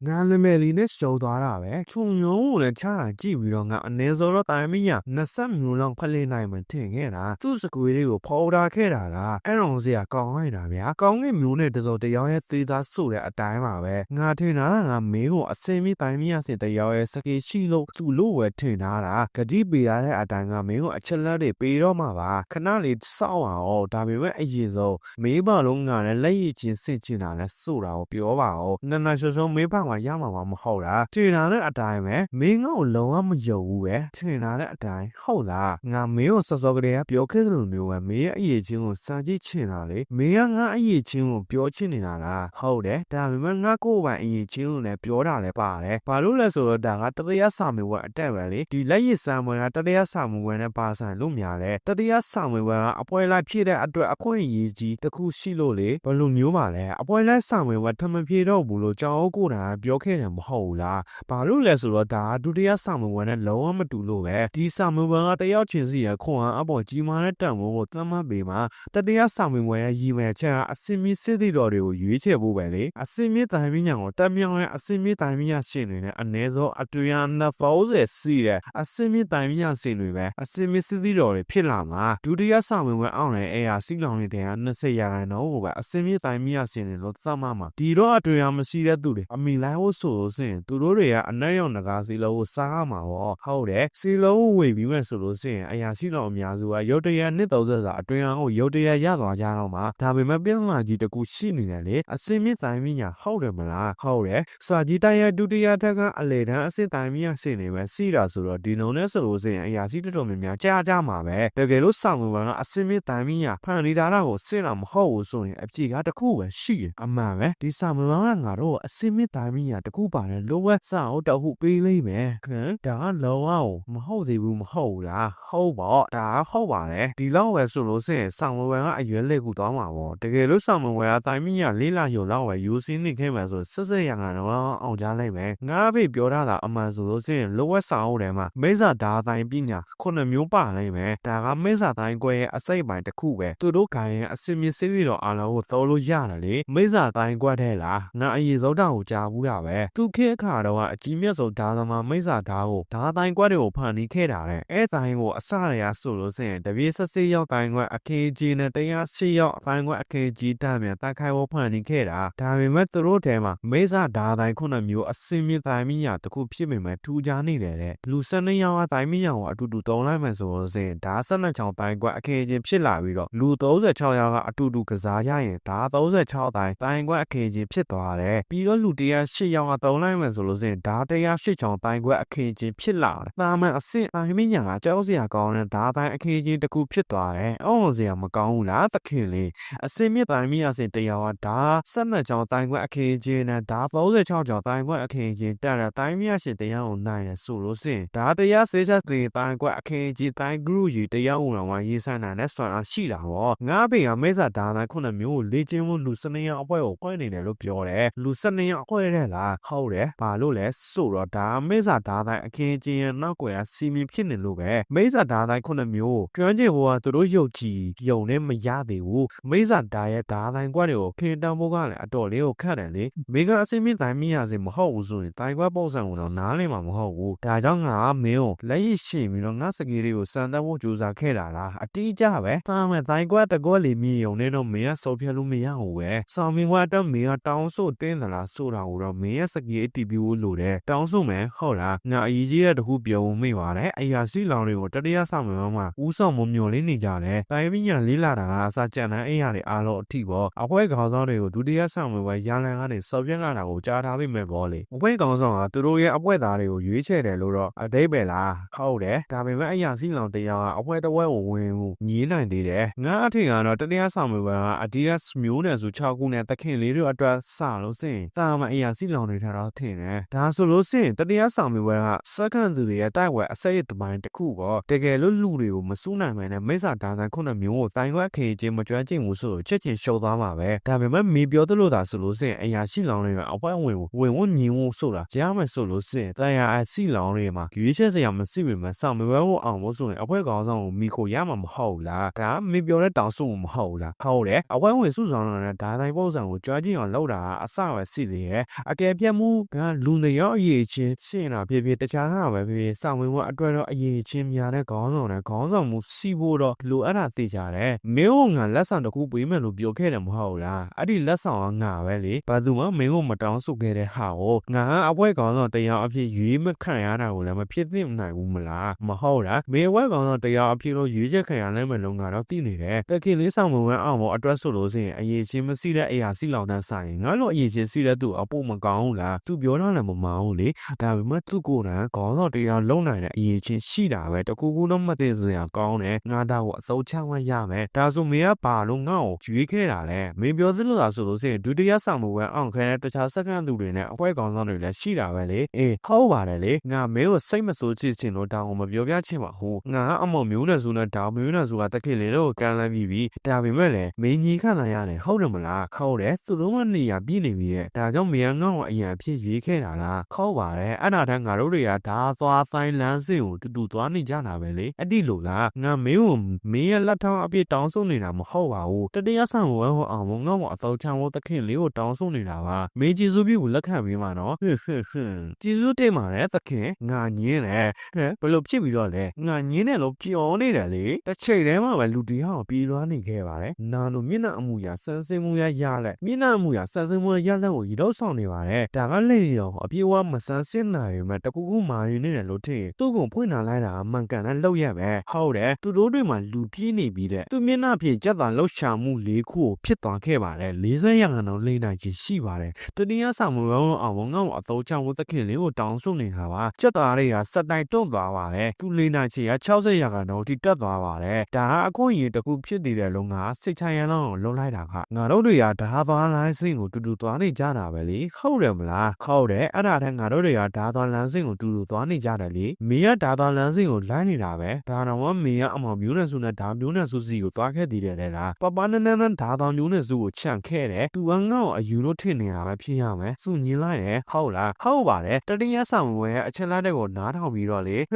ငါလည်းမယ်လီနဲ့ရှုံသွားတာပဲချုံရုံကိုလည်းချတာကြည့်ပြီးတော့ငါအနေစောတော့တိုင်းမညာ20မျိုးလောက်ဖလှည့်နိုင်မှထင်ခဲ့တာသူ့စကွေးလေးကိုဖော်ထားခဲ့တာလားအဲ့တော့စရာကောင်းလိုက်တာဗျာကောင်းကင်မျိုးနဲ့တစုံတယောက်ရဲ့သေးသားဆိုတဲ့အတိုင်းပါပဲငါထင်တာငါမင်းကိုအစင်မီတိုင်းမညာစင်တယောက်ရဲ့စကေးရှိလို့သူ့လို့ဝယ်ထင်တာဂတိပေးရတဲ့အတိုင်းကမင်းကိုအချက်လက်တွေပေးတော့မှာပါခဏလေးစောင့်အောင်ဒါပေမဲ့အရင်ဆုံးမေးပါလို့ငါနဲ့လက်ရည်ချင်းစစ်ချင်တာလဲဆိုတာကိုပြောပါဦးနရှုံမေးပါမှာရမှာမဟုတ်လားထင်တာတဲ့အတိုင်းပဲမင်းငါ့ကိုလုံးဝမယုံဘူးပဲထင်တာတဲ့အတိုင်းဟုတ်လားငါမင်းကိုစောစောကလေးကပြောခဲ့သလိုမျိုးပဲမင်းရဲ့အရေးချင်းကိုစမ်းကြည့်ချင်တာလေမင်းကငါအရေးချင်းကိုပြောချင်နေတာလားဟုတ်တယ်ဒါပေမဲ့ငါကိုယ်ပိုင်အရေးချင်းကိုလည်းပြောတာလည်းပါတယ်ဘာလို့လဲဆိုတော့ဒါကတတရားစာမေးပွဲအတက်ပဲလေဒီလက်ရည်စမ်းပွဲကတတရားစာမေးပွဲနဲ့ပါဆိုင်လို့များတယ်တတရားစာမေးပွဲကအပွဲလိုက်ဖြစ်တဲ့အတွက်အခွင့်အရေးကြီးတစ်ခုရှိလို့လေဘယ်လိုမျိုးပါလဲအပွဲလိုက်စာမေးပွဲထမဖြေတော့ဘူးလို့ကြောင်ကိုယ်တိုင်ပြောခဲ့တယ်မဟုတ်ဘူးလားဘာလို့လဲဆိုတော့ဒါဒုတိယစာမေးပွဲနဲ့လုံးဝမတူလို့ပဲဒီစာမေးပွဲကတယောက်ချင်းစီရဲ့ခွန်အားအပေါ်ကြီးမားတဲ့တန်ဖိုးကိုသတ်မှတ်ပေးမှာတတိယစာမေးပွဲရဲ့ရည်မှန်းချက်ကအစင်မြင့်စစ်တီတော်တွေကိုရွေးချယ်ဖို့ပဲလေအစင်မြင့်တိုင်းမြညာကိုတက်မြောင်းရဲ့အစင်မြင့်တိုင်းမြညာရှင်တွေနဲ့အ ਨੇ ဆုံးအတွင်း90စီးတဲ့အစင်မြင့်တိုင်းမြညာရှင်တွေပဲအစင်မြင့်စစ်တီတော်တွေဖြစ်လာမှာဒုတိယစာမေးပွဲအောင်တဲ့ARစီလောင်နေတဲ့20ရာခိုင်နှုန်းကိုပဲအစင်မြင့်တိုင်းမြညာရှင်တွေလို့သတ်မှတ်မှာဒီတော့အတွင်းမရှိတဲ့သူတွေအမိလိုက်ဖို့ဆိုလို့ဆိုရင်သူတို့တွေကအနက်ရောင်ငကားစီလုံးကိုစားရမှာပေါ့ဟုတ်တယ်စီလုံးကိုဝေပြီးမဲ့ဆိုလို့ဆိုရင်အရာရှိတော်အများစုကရုတ်တရက်နှစ်30စာအတွင်းအောင်ကိုရုတ်တရက်ရသွားကြတော့မှာဒါပေမဲ့ပြည်နာကြီးတကူရှိနေတယ်လေအစင်မြင့်တိုင်းမြညာဟုတ်တယ်မလားဟုတ်တယ်စာကြီးတိုင်းရဲ့ဒုတိယထက်ကအလေတန်းအစစ်တိုင်းမြညာစီနေပဲစီတာဆိုတော့ဒီလုံးနဲ့ဆိုလို့ဆိုရင်အရာရှိတော်တော်များများကြားကြမှာပဲတကယ်လို့ဆောင်ဝင်ကအစင်မြင့်တိုင်းမြညာဖန်နေတာကိုစစ်တာမဟုတ်ဘူးဆိုရင်အပြေကတခုပဲရှိတယ်အမှန်ပဲဒီဆောင်ဝင်ကငါတို့အစင်မြင့်တိုင်းမြညာတခုပါတယ်လိုဝက်စာအုပ်တခုပေးလိမ့်မယ်ခင်ဒါကလောကမဟုတ်သေးဘူးမဟုတ်ဘူးလားဟုတ်ပေါ့ဒါဟုတ်ပါတယ်ဒီလောက်ပဲဆိုလို့စရင်ဆောင်ဝယ်ကအရွယ်လက်ကူတောင်းမှာပေါ့တကယ်လို့ဆောင်ဝယ်ကတိုင်းမြညာလေးလာရုံလောက်ပဲယူစင်းနေခဲ့မှဆိုဆက်ရံကတော့အောင်ကြလိုက်မယ်ငါဖေပြောတာအမှန်ဆိုလို့စရင်လိုဝက်စာအုပ်ထဲမှာမိစ္ဆာဓာတ်တိုင်းပညာ9မျိုးပါလိမ့်မယ်ဒါကမိစ္ဆာတိုင်းကွဲရဲ့အစိတ်ပိုင်းတစ်ခုပဲသူတို့ခိုင်ရဲ့အစင်မြင့်စေးတော်အားလုံးကိုသုံးလို့ရတယ်လေမိစ္ဆာတိုင်းကွက်ထဲလားငါအရင်ဆုံးတောင်ကိုကြားဘူးတာပဲသူခေအခါတော့အကြီးမြတ်ဆုံးဓာသမားမိစ္ဆာဓာကိုဓာတိုင်းကွက်တွေကိုဖန်တီးခဲ့တာတဲ့အဲတိုင်းကိုအစရဆိုလို့စရင်တပြေးဆက်စေးရောက်တိုင်းကွက်အခင်းကြီးနဲ့108ရောက်အပိုင်းကွက်အခင်းကြီးတမ်းမြန်တိုက်ခိုက်ဖို့ဖန်တီးခဲ့တာဒါပေမဲ့သူတို့ထဲမှာမိစ္ဆာဓာတိုင်း9မျိုးအစင်မြင့်တိုင်းမြညာတခုဖြစ်ပေမဲ့ထူးခြားနေတယ်တဲ့လူ12ယောက်တိုင်းမြညာကိုအတူတူတုံးလိုက်မယ်ဆိုလို့စရင်ဓာ12ချောင်းတိုင်းကွက်အခင်းချင်းဖြစ်လာပြီးတော့လူ36ယောက်ကအတူတူကစားရရင်ဓာ36တိုင်းကွက်အခင်းချင်းဖြစ်သွားတယ်ပြီးတော့လူ108 ရှစ်ယောက်ကသုံးလိုက်မယ်ဆိုလို့ရှိရင်ဓာတရားရှစ်ချောင်းတိုင်းခွဲအခင်းချင်းဖြစ်လာတယ်။တာမန်အဆင့်အိုင်မညာကကြောက်စရာကောင်းတဲ့ဓာတိုင်းအခင်းချင်းတစ်ခုဖြစ်သွားတယ်။အော်စရာမကောင်းဘူးလားသခင်လေး။အစင်မြင့်တိုင်းမြအစင်တရားကဓာဆက်မှတ်ချောင်းတိုင်းခွဲအခင်းချင်းနဲ့ဓာ36ချောင်းတိုင်းခွဲအခင်းချင်းတက်တဲ့တိုင်းမြရှင်တရားကိုနိုင်တယ်ဆိုလို့ရှိရင်ဓာတရားစေချက်တွေတိုင်းခွဲအခင်းချင်းတိုင်းဂရုကြီးတရားဝင်တော်မှာရေးဆိုင်နိုင်တဲ့စွမ်းအားရှိတာပေါ့။ငါဖေကမိစ္ဆာဓာတိုင်းခုနှစ်မျိုးကိုလေ့ကျင့်မှုလူ12ယောက်အဖွဲ့ကိုဖွဲ့နေတယ်လို့ပြောတယ်။လူ12ယောက်အဖွဲ့တဲ့လားဟုတ်တယ်။ဘာလို့လဲဆိုတော့ဒါမိစ္ဆာဓာတိုင်းအခင်းချင်းရဲ့နောက်ွယ်ကစီမီဖြစ်နေလို့ပဲမိစ္ဆာဓာတိုင်းခုနှစ်မျိုးကျွမ်းကျင်ဖို့ကသူတို့ယုတ်ကြည်ယုံနဲ့မရသေးဘူး။မိစ္ဆာဓာရဲ့ဓာတိုင်းကွက်တွေကိုခင်းတောင်းဖို့ကလည်းအတော်လေးကိုခတ်တယ်လေ။မိကအစင်းမြင့်တိုင်းမြရစေမဟုတ်ဘူးဆိုရင်တိုင်းကွက်ပုံစံကတော့နားလည်မှာမဟုတ်ဘူး။ဒါကြောင့်ငါမင်းကိုလက်ရရှိပြီးတော့ငါစကေးလေးကိုစံတတ်ဖို့ကြိုးစားခဲ့တာလားအတိအကျပဲ။ဒါမဲ့တိုင်းကွက်တကွက်လေးမြည်ုံနဲ့တော့မင်းကစော်ပြလို့မရဘူးပဲ။ဆောင်းမင်းကတော့မင်းကတောင်းဆိုတင်းသလားဆိုတာကိုတော့မင်းရဲ့စကေးအတီးပြီးလို့လို့တယ်။တောင်းဆိုမယ်ဟုတ်လား။ငါအကြီးကြီးရဲ့တခုပြောဖို့မိပါတယ်။အရာစီလောင်တွေကိုတတရားဆောင်မှာဦးဆောင်မမျော်လင့်နေကြတယ်။တိုင်းပညာလေးလာတာကအစားကြံတဲ့အရာတွေအားလုံးအထိပေါ့။အဖွဲ့ခေါင်းဆောင်တွေကိုဒုတိယဆောင်မှာရန်လန်ကနေစော်ပြလာတာကိုကြားထားပြီးမဲ့ပေါ့လေ။အဖွဲ့ခေါင်းဆောင်ကသူတို့ရဲ့အဖွဲ့သားတွေကိုရွေးချယ်တယ်လို့တော့အတိတ်ပဲလား။ဟုတ်တယ်။ဒါပေမဲ့အရာစီလောင်တရားကအဖွဲ့တစ်ဝက်ကိုဝင်မှုညီးနိုင်သေးတယ်။ငါအထင်ကတော့တတရားဆောင်မှာကအဒီဒတ်မျိုးနယ်စု6ခုနဲ့တခင်လေးတို့အတွက်စလို့စင်တာမအရာစီလောင်တွေထားတော့ထင်တယ်။ဒါဆိုလို့စင်တတရားဆောင်မှာကစက္ကန့်သူတွေရဲ့တိုက်ဝဲအစိတ်တပိုင်းတစ်ခုပေါ့တကယ်လို့လူတွေကိုမစိုးနိုင်မှန်းနဲ့မိစ္ဆာဓာတ်ခုနှစ်မျိုးကိုတိုင်းခွဲခေချင်းမကြွမ်းကျင်ဘူးဆိုချက်ချင်းရှုံသွားမှာပဲဒါပေမဲ့မင်းပြောသလိုသာဆိုလို့စင်အရာရှိလောင်တွေကအပွဲဝင်ဝင်ညင်ဖို့ဆိုတာကြားမယ်ဆိုလို့စင်တရားအစီလောင်တွေမှာရွေးချက်စရာမရှိပေမဲ့ဆောင်မွေးဖို့အောင်လို့ဆိုရင်အပွဲကောင်ဆောင်ကိုမိခိုရမှာမဟုတ်လားဒါမင်းပြောတဲ့တောင်စုမဟုတ်လားဟုတ်တယ်အပွဲဝင်စုဆောင်တဲ့ဓာတ်တိုင်းပုံစံကိုကြွမ်းကျင်အောင်လုပ်တာအစပဲရှိသေးရဲ့အကယ်ပြတ်မှုကလူတွေရောအရေးချင်းရှင်းတာဖြစ်ဖြစ်တခြားဟာပဲဖြစ်ဖြစ်ဆောင်မွေးဖို့အတွက်တော့အရေးချင်းများတဲ့ခေါင်းဆောင်မှုစီဖို့တော့လိုအပ်တာသိကြတယ်မင်းတို့ငါလက်ဆောင်တစ်ခုပေးမယ်လို့ပြောခဲ့တယ်မဟုတ်လားအဲ့ဒီလက်ဆောင်ကငါပဲလေဘာသူမှမင်းကိုမတောင်းဆိုခဲ့တဲ့ဟာကိုငါအပွဲခေါင်းဆောင်တရားအဖြစ်ရွေးမခံရတာကိုလည်းမဖြစ်သင့်နိုင်ဘူးမလားမဟုတ်လားမင်းအပွဲခေါင်းဆောင်တရားအဖြစ်လို့ရွေးချက်ခံရနိုင်မယ်လို့ငါတော့သိနေတယ်တခင်လေးဆောင်မွေးအောင်ဖို့အတွက်ဆိုလို့ရှိရင်အရေးချင်းမရှိတဲ့အရာစီလောင်တဲ့ဆိုင်ငါတို့အရေးချင်းစီတဲ့သူအဖို့မကောင်းဘူးလားသူပြောတော့လည်းမမှန်ဘူးလေဒါပေမဲ့သူကိုယ်တိုင်ခေါင်းဆောင်တရားလုံနိုင်တဲ့အရေးချင်းရှိတာပဲတကူကူတော့မသိစရာကောင်းတယ်ငါတော့အစိုးချဝရမယ်ဒါဆိုမင်းကဘာလို့ငါ့ကိုကြွေးခဲ့တာလဲမင်းပြောသလိုလားဆိုလို့ရှိရင်ဒုတိယဆောင်မှုပဲအောင်ခဲတဲ့တခြားစက္ကန့်သူတွေနဲ့အဖွဲ့ကောင်ဆောင်တွေလည်းရှိတာပဲလေအေးဟုတ်ပါတယ်လေငါမင်းကိုစိတ်မဆိုးချစ်ချင်လို့တောင်းကိုမပြောပြချင်ပါဘူးငါကအမောင်မျိုးနဲ့ဆိုနဲ့တောင်းမျိုးနဲ့ဆိုတာတခင်လေးတို့ကန်လန်းပြီးပြီဒါပေမဲ့လည်းမင်းကြီးခံလာရတယ်ဟုတ်တယ်မလားဟုတ်တယ်သူတို့ကနေရပြည်နေပြီရဲ့ဒါကြောင့်မင်းငါ့ကိုအရင်ဖြစ်ရွေးခဲ့တာလားဟုတ်ပါတယ်အဲ့ဒါတန်းငါတို့တွေကဒါသွားဆိုင်လမ်းစဉ်ကိုတူတူသွားနေကြတာပဲလေအဲ့ဒီလိုလားငါမင်းကိုမင်းရဲ့လက်ထောက်အပြည့်တောင်းဆိုနေတာမဟုတ်ပါဘူးတတရားဆောင်ဝဲဟောအောင်ငါ့ကိုအသောချမ်းဖို့တခင်လေးကိုတောင်းဆိုနေတာပါမင်းကျေးဇူးပြုကိုလက်ခံပေးမှာနော်ကျေးဇူးတင်ပါတယ်သခင်ငါညင်းတယ်ဘယ်လိုဖြစ်ပြီးတော့လဲငါညင်းတယ်လို့ပြောနေတယ်လေတစ်ချိန်တည်းမှာပဲလူတရားကိုပြေးလွှားနေခဲ့ပါတယ်နာလိုမျက်နှာအမူအရာစမ်းစင်းမှုရလက်မျက်နှာအမူအရာစမ်းစင်းမှုရလက်ကိုရောက်ဆောင်နေပါတယ်ဒါကလည်းရောအပြေးဝမစမ်းစင်းနိုင်ပေမဲ့တကူကူမာယူနေတယ်လို့ထင်သူ့ကိုဖွင့်လာလိုက်တာအမှန်ကန်တဲ့လောက်ရပဲဟုတ်တယ်သူတို့တွေမှာလူပြေးနေပြီးတဲ့သူမျက်နှာဖြင့်ကြက်တာလှုပ်ရှားမှု၄ခုကိုဖြစ်သွားခဲ့ပါတယ်40ရာခိုင်နှုန်းလိမ့်နိုင်ခြင်းရှိပါတယ်တတိယဆောင်မှုရောအောင်ငေါ့အသောချောင်းသခင်လေးကိုတောင်းဆိုနေတာပါကြက်သားတွေကစက်တိုင်တွန့်သွားပါတယ်သူလိမ့်နိုင်ခြင်းက60ရာခိုင်နှုန်းထိတက်သွားပါတယ်ဒါကအခွင့်အရေးတစ်ခုဖြစ်နေတယ်လို့ငါစိတ်ချရန်လောက်လုံလိုက်တာကငါတို့တွေကဓာသွားလိုင်းစင်ကိုတူတူသွားနေကြတာပဲလေဟုတ်တယ်မလားဟုတ်တယ်အဲ့ဒါတည်းငါတို့တွေကဓာသွားလမ်းစင်ကိုတူတူသွားနေကြတယ်လေမင်းကဓာသွားလမ်းစင်ကိုလိုင်းနေတာပဲဒါတော့မင်းကအမောင်မျိုးနဲ့စုနဲ့ဓာမျိုးနဲ့စုစီကိုသွားခဲ့သေးတယ်လေလားပပနန်းနန်းဓာသွားမျိုးနဲ့စုကိုချန့်ခဲ့တယ်သူကငါ့ကိုအယူလို့ထင်နေတာပဲဖြစ်ရမယ်စုညင်လိုက်တယ်ဟုတ်လားဟုတ်ပါတယ်တတိယဆောင်ဝဲအချက်လက်တွေကိုနားထောင်ပြီးတော့လေ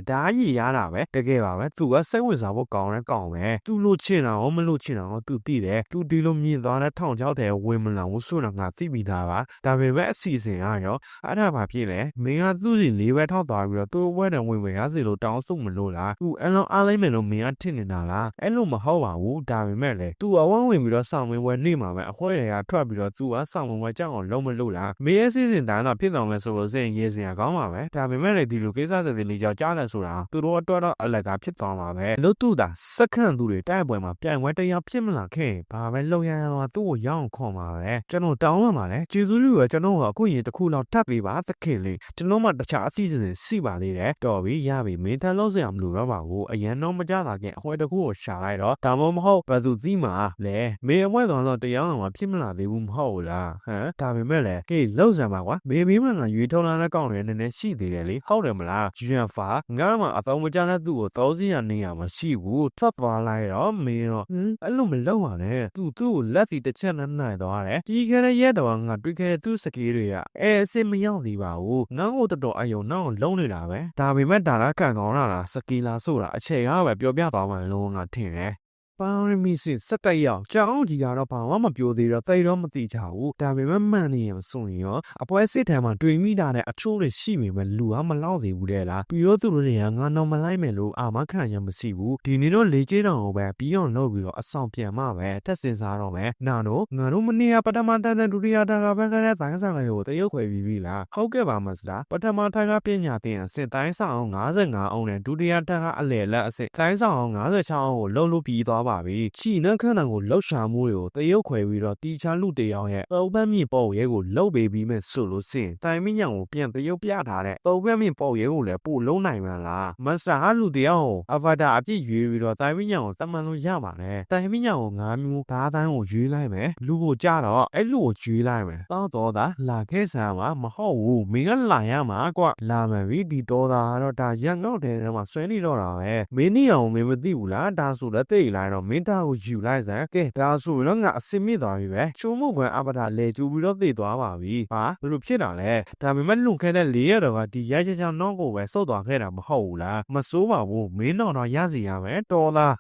ဓာရည်ရတာပဲတကယ်ပါပဲသူကစိတ်ဝင်စားဖို့ကောင်းတဲ့ကောင်ပဲသူလို့ချင်တာရောမလို့ချင်တာရောသူသိတယ်သူဒီလိုမြင်သွားတဲ့ထောင်ချောက်တဲ့ဝင်မလာဘူးဆိုတာငါသိပြီးသားပါဒါပေမဲ့အစီအစဉ်အားရောအဲ့ဒါဘာဖြစ်လဲမင်းကသူ့စီ၄ဘက်ထောက်သွားပြီးတော့သူ့ဝဲတဲ့ဝင်ရစီလို့တောင်းဆိုမလို့လားသူအလုံးအားလိုက်မယ်လို့မင်းကထင်နေတာလားအဲ့လိုမဟုတ်ပါဘူးဒါပေမဲ့လေသူအဝန်းဝင်ပြီးတော့ဆောင်ဝဲနေမှာပဲအခွဲတွေကထွက်ပြီးတော့သူကဆောင်ဝဲကြောက်အောင်လုံးမလို့လားမင်းရဲ့စီစဉ်တိုင်းတော့ဖြစ်တော်မယ်ဆိုလို့စင်ရေးစရာကောင်းပါပဲဒါပေမဲ့လေဒီလိုကိစ္စတွေလေးကြောက်ကြားတယ်ဆိုတာသူတို့အတွက်တော့အလကားဖြစ်သွားမှာပဲလို့သူ့သာစက္ကန့်သူတွေတိုက်ပွဲမှာပြိုင်ပွဲတရားဖြစ်မလာခဲ့ဘာပဲလုံရရသူ့ကိုရောက်ခေါ်မှာပဲကျွန်တော်တောင်းပါပါလေကျေးဇူး လူကျွန်တော်ကအခုရင်တစ်ခုလောက်ထပ်ပေးပါသခင်လေးကျွန်တော်မှတခြားအစီအစဉ်ရှိပါသေးတယ်တော်ပြီရပြီမင်းထမ်းလို့စရာမလိုတော့ပါဘူးအရန်တော့မကြတာခင်အခွဲတစ်ခုကိုရှာလိုက်တော့ဒါမှမဟုတ်ဘယ်သူသိမှာလဲမင်းအဝဲကောင်တော့တရားအောင်မဖြစ်မလာသေးဘူးမဟုတ်လားဟမ်ဒါပေမဲ့လေဟေးလောက်စမ်းပါကွာမေမင်းမှငါရွေထုံလာတဲ့ကောင်တွေနည်းနည်းရှိသေးတယ်လေဟုတ်တယ်မလားဂျူရန်ဖာငါမှအတော့မကြတဲ့သူ့ကိုတောစီရနေရမရှိဘူးထပ်သွားလိုက်တော့မင်းတော့အဲ့လိုမလုပ်ပါနဲ့သူ့ကိုလက်စီတစ်ချက်နဲ့နိုင်သွားတယ်ကြီးခဲ့တဲ့ရက်တော့ငါတွေ့ခဲ့တဲ့သူ့စကေးတွေကအစ်စ်မရောက်သေးပါဘူးငါ့ကိုတော်အယုံနောက်လုံးနေတာပဲဒါပေမဲ့ဒါကကန်ကောင်းတာလားစကီလာဆိုတာအခြေကားပဲပြောပြသွားမှလုံးငါထင်တယ်ပေါင်းရမီစစ်စက်တက်ရောက်ကြောင်ကြီးကတော့ဘာမှမပြောသေးတော့သိတော့မသိကြဘူးဒါပေမဲ့မှန်နေရင်ဆိုရင်ရောအပွဲစစ်ထဲမှာတွေ့မိတာနဲ့အချိုးတွေရှိပေမဲ့လူကမလောက်သေးဘူးတဲ့လားပြီးတော့သူတို့တွေကငါတော့မလိုက်မယ်လို့အာမခံရမရှိဘူးဒီနေ့တော့လေကျင်းတောင်ကိုပဲပြီးအောင်လုပ်ပြီးတော့အဆောင်ပြန်မှပဲတက်စင်စားတော့မယ်နာတို့ငါတို့မနေ့ကပထမတန်းတဲ့ဒုတိယတန်းကပဲခဲ့တဲ့ဇိုင်းဆိုင်လေးကိုတရုတ်ခွဲပြီးပြီလားဟုတ်ကဲ့ပါမစတာပထမထိုင်ကပညာသင်အစစ်တိုင်းဆောင်အောင်55အောင်နဲ့ဒုတိယတန်းကအလယ်လက်အစစ်ဇိုင်းဆောင်အောင်56အောင်ကိုလုံလို့ပြီးသွားပါပြီချီနှက်ခန့်တံကိုလှုပ်ရှာမှုတွေကိုတရုတ်ခွဲပြီးတော့တီချာလူတယောက်ရဲ့သုံးဘက်မြင့်ပေါ့ရဲကိုလှုပ်ပေးပြီးမဲ့ဆိုလို့စင်တိုင်မညံကိုပြန်တရုတ်ပြထားတဲ့သုံးဘက်မြင့်ပေါ့ရဲကိုလည်းပို့လုံးနိုင်မှလားမစတာဟာလူတယောက်ကိုအဗတာအပြည့်ရွေးပြီးတော့တိုင်မညံကိုတမန်လို့ရပါနဲ့တိုင်မညံကို9မျိုးဘားတိုင်းကိုရွေးလိုက်မယ်လူကိုကြတော့အဲ့လူကိုကျွေးလိုက်မယ်တောက်တော့သာလာခဲ့ဆာမှာမဟုတ်ဘူးမင်းကလာရမှာကွလာမယ်ပြီဒီတော့သာတော့ဒါရက်ငေါ့တဲ့ထဲမှာဆွဲနေတော့တာပဲမင်းနေအောင်မင်းမသိဘူးလားဒါဆိုလည်းသိလိုက်တော့မင်းသားကိုယူလိုက်စမ်းကဲဒါဆိုရင်တော့ငါအစင်မြင့်သွားပြီပဲချိုးမှုကွယ်အပဒါလေကျူပြီးတော့သိသွားပါပြီဟာဘယ်လိုဖြစ်တာလဲဒါပေမဲ့လွန်ခဲ့တဲ့4ရက်တော့ကဒီရိုက်ချောင်းနောက်ကိုပဲစုတ်သွားခဲ့တာမဟုတ်ဘူးလားမစိုးပါဘူးမင်းတော့ရစီရမယ်တော်လား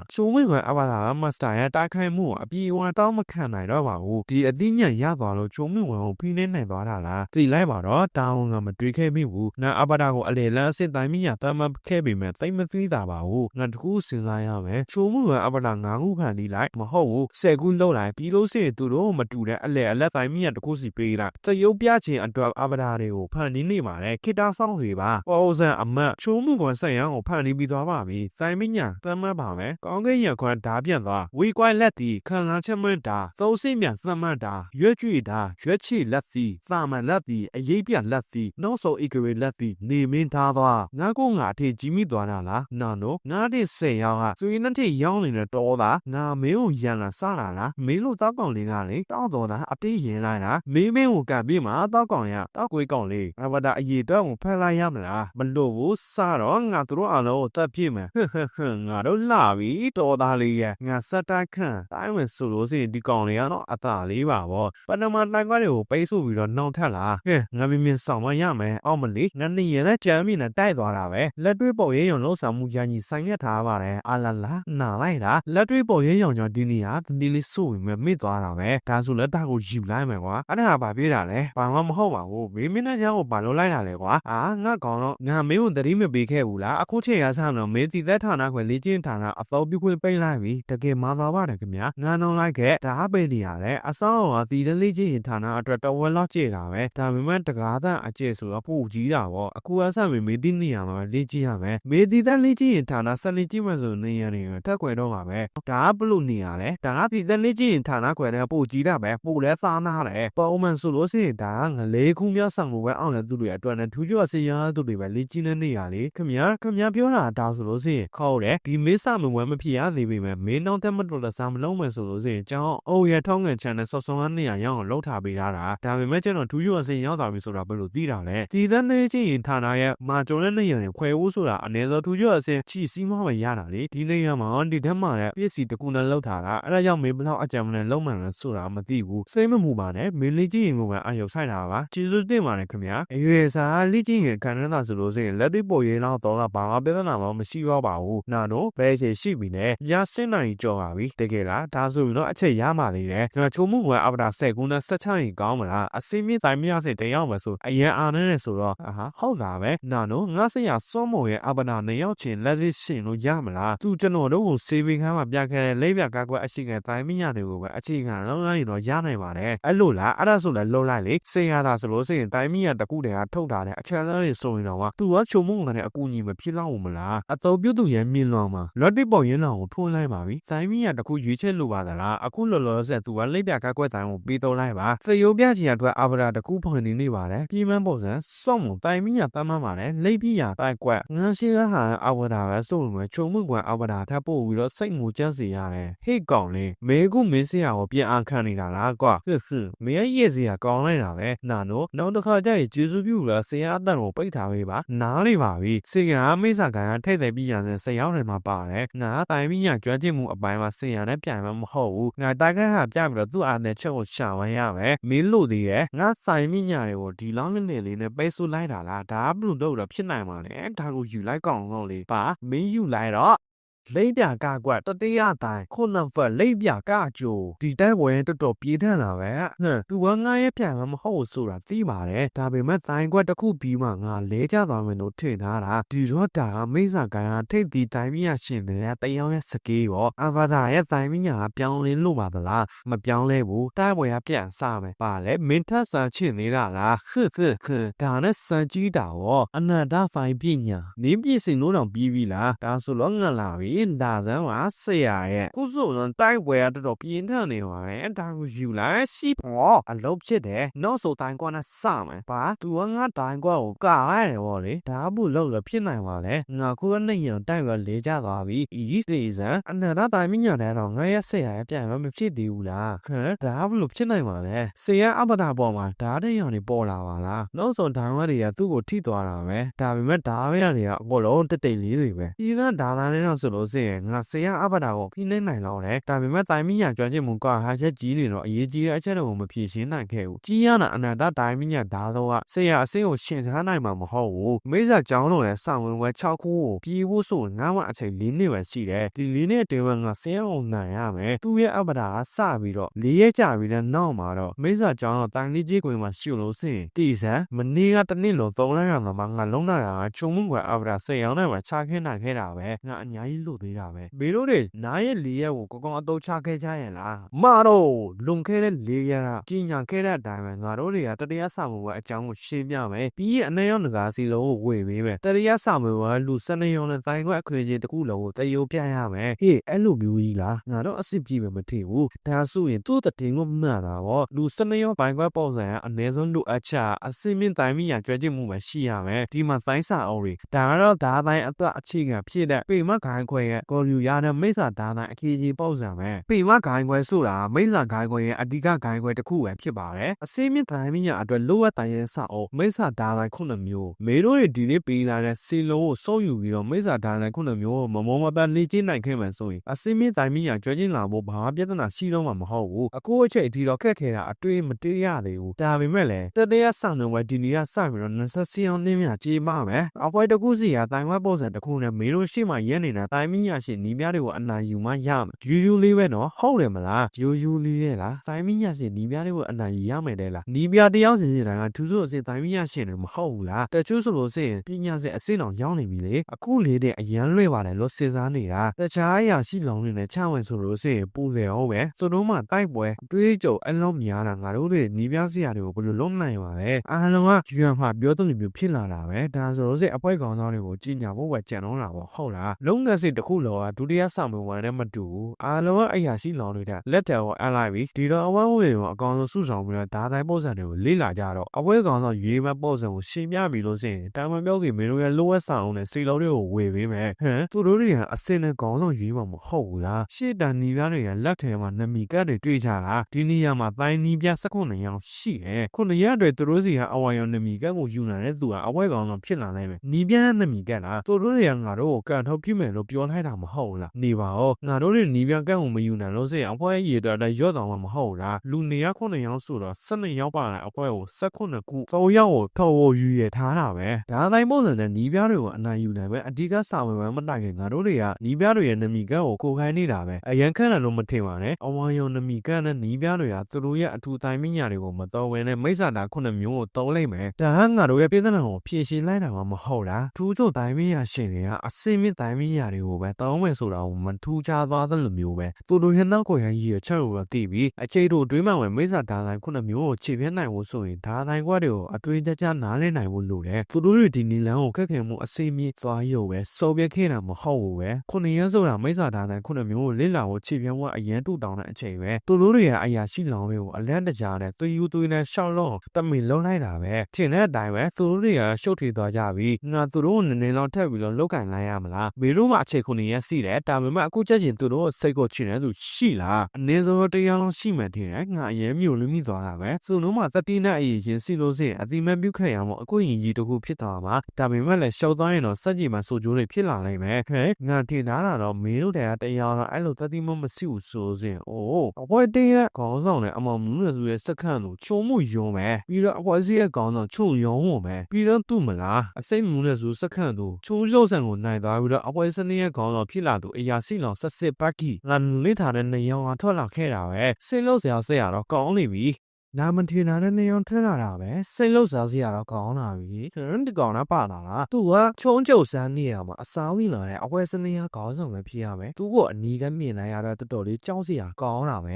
ချိုးမှုကွယ်အပဒါမစတာရဲ့တိုက်ခိုက်မှုအပြေအဝတောင်းမခံနိုင်တော့ပါဘူးဒီအသိဉာဏ်ရသွားလို့ချိုးမှုကွယ်ကိုဖိနေနိုင်သွားတာလားသိလိုက်ပါတော့တောင်းငါမတွေးခဲ့မိဘူးငါအပဒါကိုအလေလန်းအစ်တိုင်းမိညာတမ်းမခဲ့ပေမဲ့သိမသိတာပါဘူးငါတကူစဉ်းစားရမယ်ချိုးမှုကွယ်အပဒါ9ခုဖန်တီးလိုက်မဟုတ်ဘူး10ခုလောက်လိုက်ပြီးလို့ရှိရင်သူတို့မတူတဲ့အလက်တိုင်းမိညာတကူစီပေးလိုက်တရုတ်ပြချင်းအတွက်အပဒါတွေကိုဖန်တီးနေပါတယ်ခိတာဆောင်တွေပါပေါ်စံအမတ်ချိုးမှုကွယ်ဆက်ရန်ကိုဖန်တီးပြီးသွားပါပြီစိုင်းမိညာတမ်းမပါမယ်ကောင်းကင်ရခွန်းဓာပြန်သွားဝီကွိုင်လက်တီခံစားချက်မွန်းတာသုံးစိမြန်စမတ်တာရွက်ကြွေတာရွက်ချီလက်စီစာမန်လက်တီအရေးပြလက်စီနောက်ဆုံးဧကဝေလက်တီနေမင်းသားသွားငါအထေကြီးမိသွားတာလားနာနိုငါတဲ့10ယောက်ကဆိုရင်တစ်ထည့်ရောင်းနေတဲ့တော်သားငါမင်းကိုရန်လာစတာလားမင်းတို့တောက်ကောင်လေးကလေတောက်တော်သားအတေးရင်လိုက်တာမင်းကိုကပ်ပြီးမှတောက်ကောင်ရတောက်ကွေးကောင်လေးအဝဒအရေတော့ကိုဖက်လိုက်ရမလားမလို့ဘူးစတော့ငါတို့အလုံးကိုတက်ပြည့်မယ်ငါတို့လာပြီတော်သားလေးရဲ့ငါစက်တိုက်ခန့်တိုင်းဝင်ဆိုလို့စီဒီကောင်လေးကတော့အသာလေးပါဗောပထမတိုင်ကွက်တွေကိုပိတ်ဆို့ပြီးတော့နှောင်ထက်လာငါမြင်ဆောင်မရမယ်အောက်မလေးငါနေရတဲ့ကြမ်းမြင့်နဲ့တိုက်သွားတာပဲလက်တွေ့ပေါ်ရဲရုံလုံးဆောင်မှုညာကြီးဆိုင်ရထားပါတယ်အာလာလာနာလိုက်တာလက်တွေ့ပေါ်ရဲရုံကြောင့်ဒီနေရာတတိလေးဆို့ပြီးမြစ်သွားတာပဲဒါဆိုလက်တာကိုယူလိုက်မယ်ကွာအဲ့ဒါဘာပြေးတာလဲဘာမှမဟုတ်ပါဘူးမင်းမင်းနဲ့ကြောင်ကိုဘာလို့လိုက်တာလဲကွာငါကောင်တော့ငါမင်းကိုတတိမပေးခဲ့ဘူးလားအခုချိန်ရဆမ်းတော့မင်းတည်သက်ဌာနခွဲလေ့ကျင့်ဌာနအသောပြုခွင့်ပိတ်လိုက်ပြီတကယ်မာသွားပါတယ်ခင်ဗျာငါတော့လိုက်ခဲ့ဒါပဲနေရတယ်အဆောင်ကတည်တဲ့လေ့ကျင့်ဌာနအတွက်တော်ဝက်လောက်ကြည့်တာပဲဒါပေမဲ့တကားတအကျဲဆိုတော့ပိုကြီးတာပေါ့အခုအဆမင်းမင်းတိနေရမှာလေ့ကျင့်ရမယ်မင်းတည်တဲ့လေ့ကျင့်ဌာနဆက်လေ့ကျင့်မှဆိုနေရတယ်တက်ခွဲတော့မှာပဲဒါကဘလို့နေရလဲဒါကတည်တဲ့လေ့ကျင့်ဌာနခွဲတဲ့ပိုကြီးတာပဲပိုလဲစားနာတယ်ပုံမှန်ဆိုလို့ရှိရင်ဒါကငလေခုမြောက်ဆောင်လို့ပဲအောင်တဲ့သူတွေအတွက်နဲ့ထူးကျော်စီရသူတွေပဲလေ့ကျင့်နေရလေခင်ဗျာပြောတာဒါဆိုလို့ရှိရင်ခေါ်တယ်ဒီမေးစမဝဲမဖြစ်ရသေးပေမဲ့မင်းနောက်တက်မတော်လက်စားမလုံးမယ်ဆိုလို့ရှိရင်ကျောင်းအိုရထောင်းငယ်ချန်နဲ့ဆော့ဆောင်းကနေရရောက်အောင်လှုပ်ထားပေးတာဒါပေမဲ့ကျွန်တော်ထူးကျော်စီရောက်သွားပြီဆိုတာဘယ်လိုသိတာလဲဒီတဲ့နေချင်းဌာနရဲ့မာကျုံတဲ့နေရရင်ခွဲဦးဆိုတာအနေစောထူးကျော်စီချီစီးမပဲရတာလေဒီနေရမှာဒီထက်မှလည်းပြည့်စီတကူနဲ့လှုပ်ထားတာအဲ့ဒါကြောင့်မင်းဘလောက်အကြံမနဲ့လုံးမှန်လဲဆိုတာမသိဘူးစိတ်မမူပါနဲ့မင်းလေးချင်းကိုပဲအာရုံဆိုင်တာပါကျေးဇူးတင်ပါတယ်ခင်ဗျာအရွယ်စားလေးချင်းခံရတာဆိုလို့ရှိရင်လက်တွေ့ပေါ်ရေးလောက်တော့ဘာမှပြဿနာမရှိတော့ပါဘူးနာတို့ဘယ်ချိန်ရှိပြီလဲည7:00ကြော်ပါပြီတကယ်လားဒါဆိုရင်တော့အချက်ရမှာလေကျွန်တော်ချိုးမှုကအပဒါ10ခုနဲ့16ရင်ကောင်းမလားအစင်းမြင့်တိုင်းမရစင်တယောက်ပဲဆိုအရင်အားနဲ့ဆိုတော့ဟုတ်လားပဲနာတို့ငါဆရာစောမောရဲ့အပဒါ2ယောက်ချင်းလက်သစ်ရှင်လို့ရမလားသူကျွန်တော်တို့ကို ကိုစေဘီခန်းမှာပြခဲ့တဲ့လိပ်ပြကားကွက်အရှိကတိုင်းမညာတွေကိုပဲအခြေခံလုံးလိုက်ရင်တော့ရနိုင်ပါတယ်အဲ့လိုလားအဲ့ဒါဆိုလည်းလုံးလိုက်လေစေရတာဆိုလို့စိရင်တိုင်းမညာတကူတည်းကထုတ်ထားတဲ့အချမ်းသားတွေဆိုရင်တော့သူကချုံမုံတဲ့အကူညီမဖြစ်တော့ဘူးမလားအတော်ပြုတ်သူရဲ့မြင်လောင်မှာလော်တိပေါ်ရင်းလောင်ကိုထိုးလိုက်ပါပြီတိုင်းမညာတကူရွေးချက်လိုပါသလားအခုလောလောဆယ်သူကလိပ်ပြကားကွက်တိုင်းကိုပြီးတော့လိုက်ပါစေယိုပြချီအတွက်အာဗရာတကူဖွင့်နေပါတယ်ပြည်မန်းပုံစံစော့မတိုင်းမညာတမ်းမှပါတယ်လိပ်ပြရတိုက်ကွက်ငန်းရှိကဟာအာဗရာပဲဆိုလို့ချုံမှုကွယ်အာဗရာထပ်ပို့ပြီးတော့စိတ်ငိုကြစီရတယ်ဟေ့ကောင်လေးမဲကူမင်းစရာကိုပြန်အားခံနေတာလားကွာမင်းရဲ့စရာကောင်းလိုက်တာပဲနာနိုနောက်တစ်ခါကျရင်ကျေးဇူးပြုလားဆရာအတန်ကိုပိတ်ထားပေးပါနားလေပါပြီစေကမိစ္ဆာကန်ကထိတ်သိပ်ပြီးရစဆရာတွေမှာပါတယ်ငါတိုင်ပြီးညာကျွမ်းကျင်မှုအပိုင်းမှာဆရာနဲ့ပြန်မှာမဟုတ်ဘူးငါတိုက်ခတ်ဟာပြပြီးတော့သူ့အားနဲ့ချက်ကိုရှာဝမ်းရမယ်မင်းလို့သေးတယ်ငါဆိုင်မိညာတွေကိုဒီလောင်းနေလေးနဲ့ပိတ်ဆို့လိုက်တာလားဒါဘလို့တော့ဖြစ်နိုင်မှာလဲဒါကိုယူလိုက်ကောင်တော့လေပါမင်းယူလိုက်တော့လိပ်ပြကားကွက်တတိယတိုင်းခုနံဖက်လိပ်ပြကားကြိုဒီတိုက်ပွဲတော်တော်ပြေးထန်လာပဲသူကငါရဲ့ပြန်မှာမဟုတ်ဆိုတာသိပါတယ်ဒါပေမဲ့တိုင်းကွက်တစ်ခုပြီးမှငါလဲကျသွားမယ်လို့ထင်ထားတာဒီတော့ဒါကမိစ္ဆာကန်ကထိတ်ဒီတိုင်းမြရှင်နေတဲ့တယောက်ရဲ့စကေးရောအဗာသာရဲ့တိုင်းမြကပြောင်းလဲလို့ပါသလားမပြောင်းလဲဘူးတိုက်ပွဲကပြန်စမယ်ပါလေမင်းထဆန်ချင်နေတာလားဒါနဲ့စံကြီးတာရောအနန္တဖိုင်ပညာနေပြည့်စင်လို့တော့ပြီးပြီလားဒါဆိုတော့ငါလာပြီဒါစမ်းပါဆရာရဲ့ခုဆိုတော့တိုက်ပွဲကတော်တော်ပြင်းထန်နေပါပဲဒါကိုယူလိုက်စီပေါ်အလုပ်ဖြစ်တယ်နောက်ဆိုတိုင်းကွာနဲ့စမယ်ပါသူကငါတိုင်းကွာကိုကာရတယ်ဗောလေဒါဘူးလို့လည်းဖြစ်နိုင်ပါလေငါခုကနေရတိုက်ပွဲလေးကြသွားပြီဤစီစံအနန္တတိုင်းမညတဲ့တော့ငါရဲ့ဆရာရဲ့ပြန်မဖြစ်သေးဘူးလားဒါဘူးလို့ဖြစ်နိုင်ပါလေဆရာအပဒါပေါ်မှာဓာတ်ရောင်တွေပေါ်လာပါလားနောက်ဆိုတိုင်းကွာတွေကသူ့ကိုထိသွားတာပဲဒါပေမဲ့ဓာတ်ရတွေကအကုန်လုံးတိတ်တိတ်လေးတွေပဲဒီကဓာတ်သားလေးတော့ဆိုလို့ငါဆရာအပဒါကိုဖိနေနိုင်တော့တယ်ဒါပေမဲ့တိုင်းမညာကျွမ်းကျင်မှုကဟာချက်ကြီးနေတော့အရေးကြီးတဲ့အချက်တွေကိုမဖြေရှင်းနိုင်ခဲ့ဘူးကြီးရတာအနန္တတိုင်းမညာဓာတ်တော့ဆရာအစင်းကိုရှင်ထားနိုင်မှာမဟုတ်ဘူးမိစ္ဆာကျောင်းလုံးနဲ့ဆောင်ဝင်ဝဲ6ခုကိုပြေးဖို့ဆိုငါ့မှာအချိန်4နှစ်ပဲရှိတယ်ဒီ4နှစ်အတွင်းမှာငါဆရာကိုနိုင်ရမယ်သူ့ရဲ့အပဒါကစပြီးတော့4ရက်ကြာပြီးတဲ့နောက်မှာတော့မိစ္ဆာကျောင်းတော့တိုင်းလေးကြီးကွင်းမှာရှုလို့စင်တီစံမနေ့ကတနေ့လုံး3လရမှာငါလုံးလာတာချုံမှုကအပဒါဆရာနဲ့ပဲချခင်းနိုင်ခဲ့တာပဲငါအများကြီးလို့သေးတာပဲမင်းတို့တွေနားရဲ့၄ရက်ကိုကောအတုတ်ချခဲ့ကြရင်လားမတော့လွန်ခဲ့တဲ့၄ရက်ကကြီးညာခဲ့တဲ့အတိုင်းပဲငါတို့တွေကတတရားစာမွေအကြောင်းကိုရှင်းပြမယ်ပြီးရင်အနေရောငကားစီလုံးကိုဝေပေးမယ်တတရားစာမွေကလူ12ရောနဲ့တိုင်းခွက်အခွင့်အရေးတစ်ခုလုံးကိုတရုပ်ပြရမယ်ဟေးအဲ့လိုမျိုးကြီးလားငါတို့အစ်စ်ပြည့်ပဲမထင်ဘူးဒါဆိုရင်သူ့တည်င်းကိုမှန်တာပေါ့လူ12ရောပိုင်းခွက်ပုံစံအနည်းဆုံးလူအချက်အစင်းမြင့်တိုင်းမြညာကြွယ်ကျမှုပဲရှိရမယ်ဒီမှာတိုင်းစာအုပ်တွေဒါကတော့ဒါတိုင်းအသက်အခြေခံဖြစ်တဲ့ပေမခိုင်းခွဲရဲ့ကော်ယူရတဲ့မိစ္ဆာဒါတိုင်းအခကြီးပေါ့စံပဲပေမခိုင်းခွဲဆိုတာမိစ္ဆာခိုင်းခွဲရဲ့အဓိကခိုင်းခွဲတစ်ခုပဲဖြစ်ပါတယ်အစင်းမြင့်တိုင်းမြညာအတွက်လိုအပ်တိုင်းရဲ့စာအုပ်မိစ္ဆာဒါတိုင်းခုနှစ်မျိုးမေတို့ရဲ့ဒီနေ့ပေးလာတဲ့စီလုံးကိုစိုးယူပြီးတော့မိစ္ဆာဒါတိုင်းခုနှစ်မျိုးကိုမမောမပန်းလေ့ကျင့်နိုင်ခဲ့မှဆိုရင်အစင်းမြင့်တိုင်းမြညာကျွမ်းကျင်လာဖို့ဘာမှပြဿနာရှိတော့မှာမဟုတ်ဘူးအခုအချိန်ဒီတော့ခက်ခဲတာအတွေ့မတွေ့ရသေးဘူးဒါပေမဲ့လည်းတတရားဆောင်နေဝဲဒီနေ့ကစပြီးတော့20စီအောင်နှင်းမြကြေးပါမယ်အပွဲတစ်ခုစီကတိုင်းဝဲပုံစံတစ်ခုနဲ့မေတို့ရှိမှရဲနေတာတိုင်းမြညာရှိနီးပြားတွေကိုအနိုင်ယူမှရမယ်ယူလေးပဲနော်ဟုတ်တယ်မလားယူလေးရဲ့လားတိုင်းမြညာရှိနီးပြားတွေကိုအနိုင်ယူရမယ်တဲ့လားနီးပြားတယောက်စီစီတိုင်းကသူတို့အစစ်တိုင်းမြညာရှိနေမဟုတ်ဘူးလားတချို့ဆိုလို့ရှိရင်ပညာစစ်အစစ်တော်ရောက်နေပြီလေအခုလေးတဲ့အရန်လွဲပါတယ်လို့စဉ်းစားနေတာတခြားအရာရှိလောင်နေနဲ့ချဝင်ဆိုလို့ရှိရင်ပူတယ်ဟုတ်ပဲဆိုတော့မှတိုက်ပွဲတွေးကြုံအလုံးများတာငါတို့တွေနီးပြားစရာတွေကိုဘယ်လိုလုပ်နိုင်ပါလဲအားလုံးကယူရမှာပြောတဲ့လူမျိုးဖြစ်လာတာပဲဒါဆိုလို့ရှိရင်အပွဲကောင်သားတွေကိုကြီးညာဖို့ပဲကြံတော့တာပေါ့ဟုတ်လားလုံးငယ်စစ်တစ်ခုလောကဒုတိယဆောင်ဝင်ဝင်နဲ့မတူဘူးအားလုံးကအရာရှိလောင်နေတဲ့လက်တယ်ကိုအပ်လိုက်ပြီးဒီတော့အဝန်းဝင်ကိုအကောင်ဆုံးစုဆောင်ပြီးတော့ဒါတိုင်းပုံစံတွေကိုလေ့လာကြတော့အပွဲကောင်သားရွေးမဲ့ပုံစံကိုရှင်းပြပြီးလို့ရှိရင်တာမန်ပြောကြီးမင်းတို့ရဲ့လိုအပ်ဆောင်နဲ့စီလုံးတွေကိုဝေပေးမယ်သူတို့တွေကအစင်နဲ့ကောင်ဆုံးရွေးမှာမဟုတ်ဘူးလားရှေ့တန်နီးပြားတွေကလက်ထဲမှာနမီကတ်တွေတွေ့ကြတာဒီနေရာမှာတိုင်းနီးပြား19ရောင်ရှိတယ်ခုနှစ်ရက်တွေသူတို့စီကအဝါရောင်နမီကတ်ကိုယူလာတဲ့သူကအပွဲကောင်ဆုံးဖြစ်လာနိုင်မယ်နီးပြားနမီကတ်လားသူတို့တွေကငါတို့ကိုကန်ထုတ်ပြမယ်လို့ပြောလိုက်တာမဟုတ်လားနေပါဦးငါတို့တွေနီးပြားကတ်ကိုမယူနိုင်လို့စိအပွဲရေတော်တဲ့ရော့တော်မှာမဟုတ်လားလူနေရ9ရောင်ဆိုတော့12ရောက်ပါတဲ့အပွဲကို19ခု3ရောက်ကိုထော်ဝယူရထားတာပဲဒါတိုင်းပုံစံနဲ့နီးပြားတွေကိုအနိုင်ယူနိုင်ပဲအဓိကစာဝင်မတိုင်ခင်ငါတို့တွေကနီးပြားတွေရဲ့နမီကတ်ကိုကိုခိုင်းနေတာပဲအရန်ခန့်တယ်လို့မထင်ပါနဲ့အဝါရောင်နမီကတ်နဲ့နီးပြားတွေကသူတို့ရဲ့အထူးတိုင်းမညာတွေကိုမတော်ဝင်နဲ့မိစ္ဆာတာ9မျိုးကိုတုံးလိုက်မယ်ဒါဟငါတို့ရဲ့ပြည်စံကိုဖြည့်ရှင်းလိုက်တာမှမဟုတ်လားထူးချို့တိုင်းမညာရှင်တွေကအစင်းမြင့်တိုင်းမညာတွေကို ပဲတောင်းမယ်ဆိုတာကိုမထူးခြားသွားသလိုမျိုးပဲသူတို့ရဲ့နောက်ကိုရကြီးရဲ့ချက်ကိုတော့သိပြီးအခြေတို့အတွင်းမှာဝင်မိစ္ဆာဒါတိုင်းခုနှစ်မျိုးကိုခြေပြနိုင်ဖို့ဆိုရင်ဒါတိုင်းကွက်တွေကိုအတွေးကြနားလည်နိုင်ဖို့လိုတယ်သူတို့တွေဒီနီလန်းကိုခက်ခဲမှုအစိမ့်မြင့်သွားရုံပဲစော်ပြခဲ့တာမဟုတ်ဘူးပဲခုနှစ်ရက်ဆိုတာမိစ္ဆာဒါတိုင်းခုနှစ်မျိုးကိုလစ်လာဖို့ခြေပြဝအရန်တူတောင်းတဲ့အချိန်ပဲသူတို့တွေရဲ့အရာရှိလောင်တွေကိုအလန့်တကြားနဲ့သွေးယူသွေးနဲ့ရှောက်လုံးတမင်လုံးလိုက်တာပဲထင်တဲ့အတိုင်းပဲသူတို့တွေကရှုပ်ထွေးသွားကြပြီငါသူတို့ကိုနည်းနည်းလောက်ထပ်ပြီးတော့လောက်ကင်လိုက်ရမလားမေတို့မှအခြေခုနှစ်ရက်ရှိတယ်ဒါပေမဲ့အခုချက်ချင်းသူတို့စိတ်ကိုချင်တဲ့သူရှိလားအနည်းဆုံးတရားလုံးရှိမှထင်တယ်ငါအရင်မျိုးလွမိသွားတာပဲသူတို့မှသတိနဲ့အရင်စီလို့စင်အတိမပြုတ်ခဲ့ရမို့အခုရင်ကြီးတစ်ခုဖြစ်သွားမှာဒါပေမဲ့လည်းရှောက်သွားရင်တော့စက်ကြီးမှာစိုးကျိုးတွေဖြစ်လာနိုင်မယ်ဟဲ့ငါထင်တာတော့မေတို့တရားတော့အဲ့လိုသတိမမရှိဘူးဆိုစင်အိုးအပွဲတင်းခေါင်းဆောင်နဲ့အမောင်မူးရစုရဲ့စက္ကန့်ကိုချုံမှုယုံမယ်ပြီးတော့အပွဲစီးရဲ့ခေါင်းဆောင်ချုံယုံဝင်မယ်ပြီးတော့သူ့မလားအစိမ့်မူးရစုစက္ကန့်ကိုချုံရုပ်ဆန်ကိုနိုင်သွားပြီးတော့အပွဲစနစ်ရဲ့ခေါင်းဆောင်ဖြစ်လာသူအရာစီလောင်ဆက်စစ်ပတ်ကီငါလိထားတဲ့နေရောင်ထွက်လာခဲ့တာပဲဆင်းလို့ဆရာဆက်ရတော့ကောင်းနေပြီနာမထင်တာနဲ့နေအောင်ထက်လာတာပဲစိတ်လို့စားစရာတော့ကောင်းလာပြီဒီကောင်ကပါလာလားသူကချုံကျုပ်စမ်းနေရမှာအစားဝင်လာတဲ့အပွဲစနေရခေါင်းဆောင်ပဲဖြစ်ရမယ်သူကအနီးကမြင်လိုက်ရတော့တော်တော်လေးကြောက်စရာကောင်းလာပဲ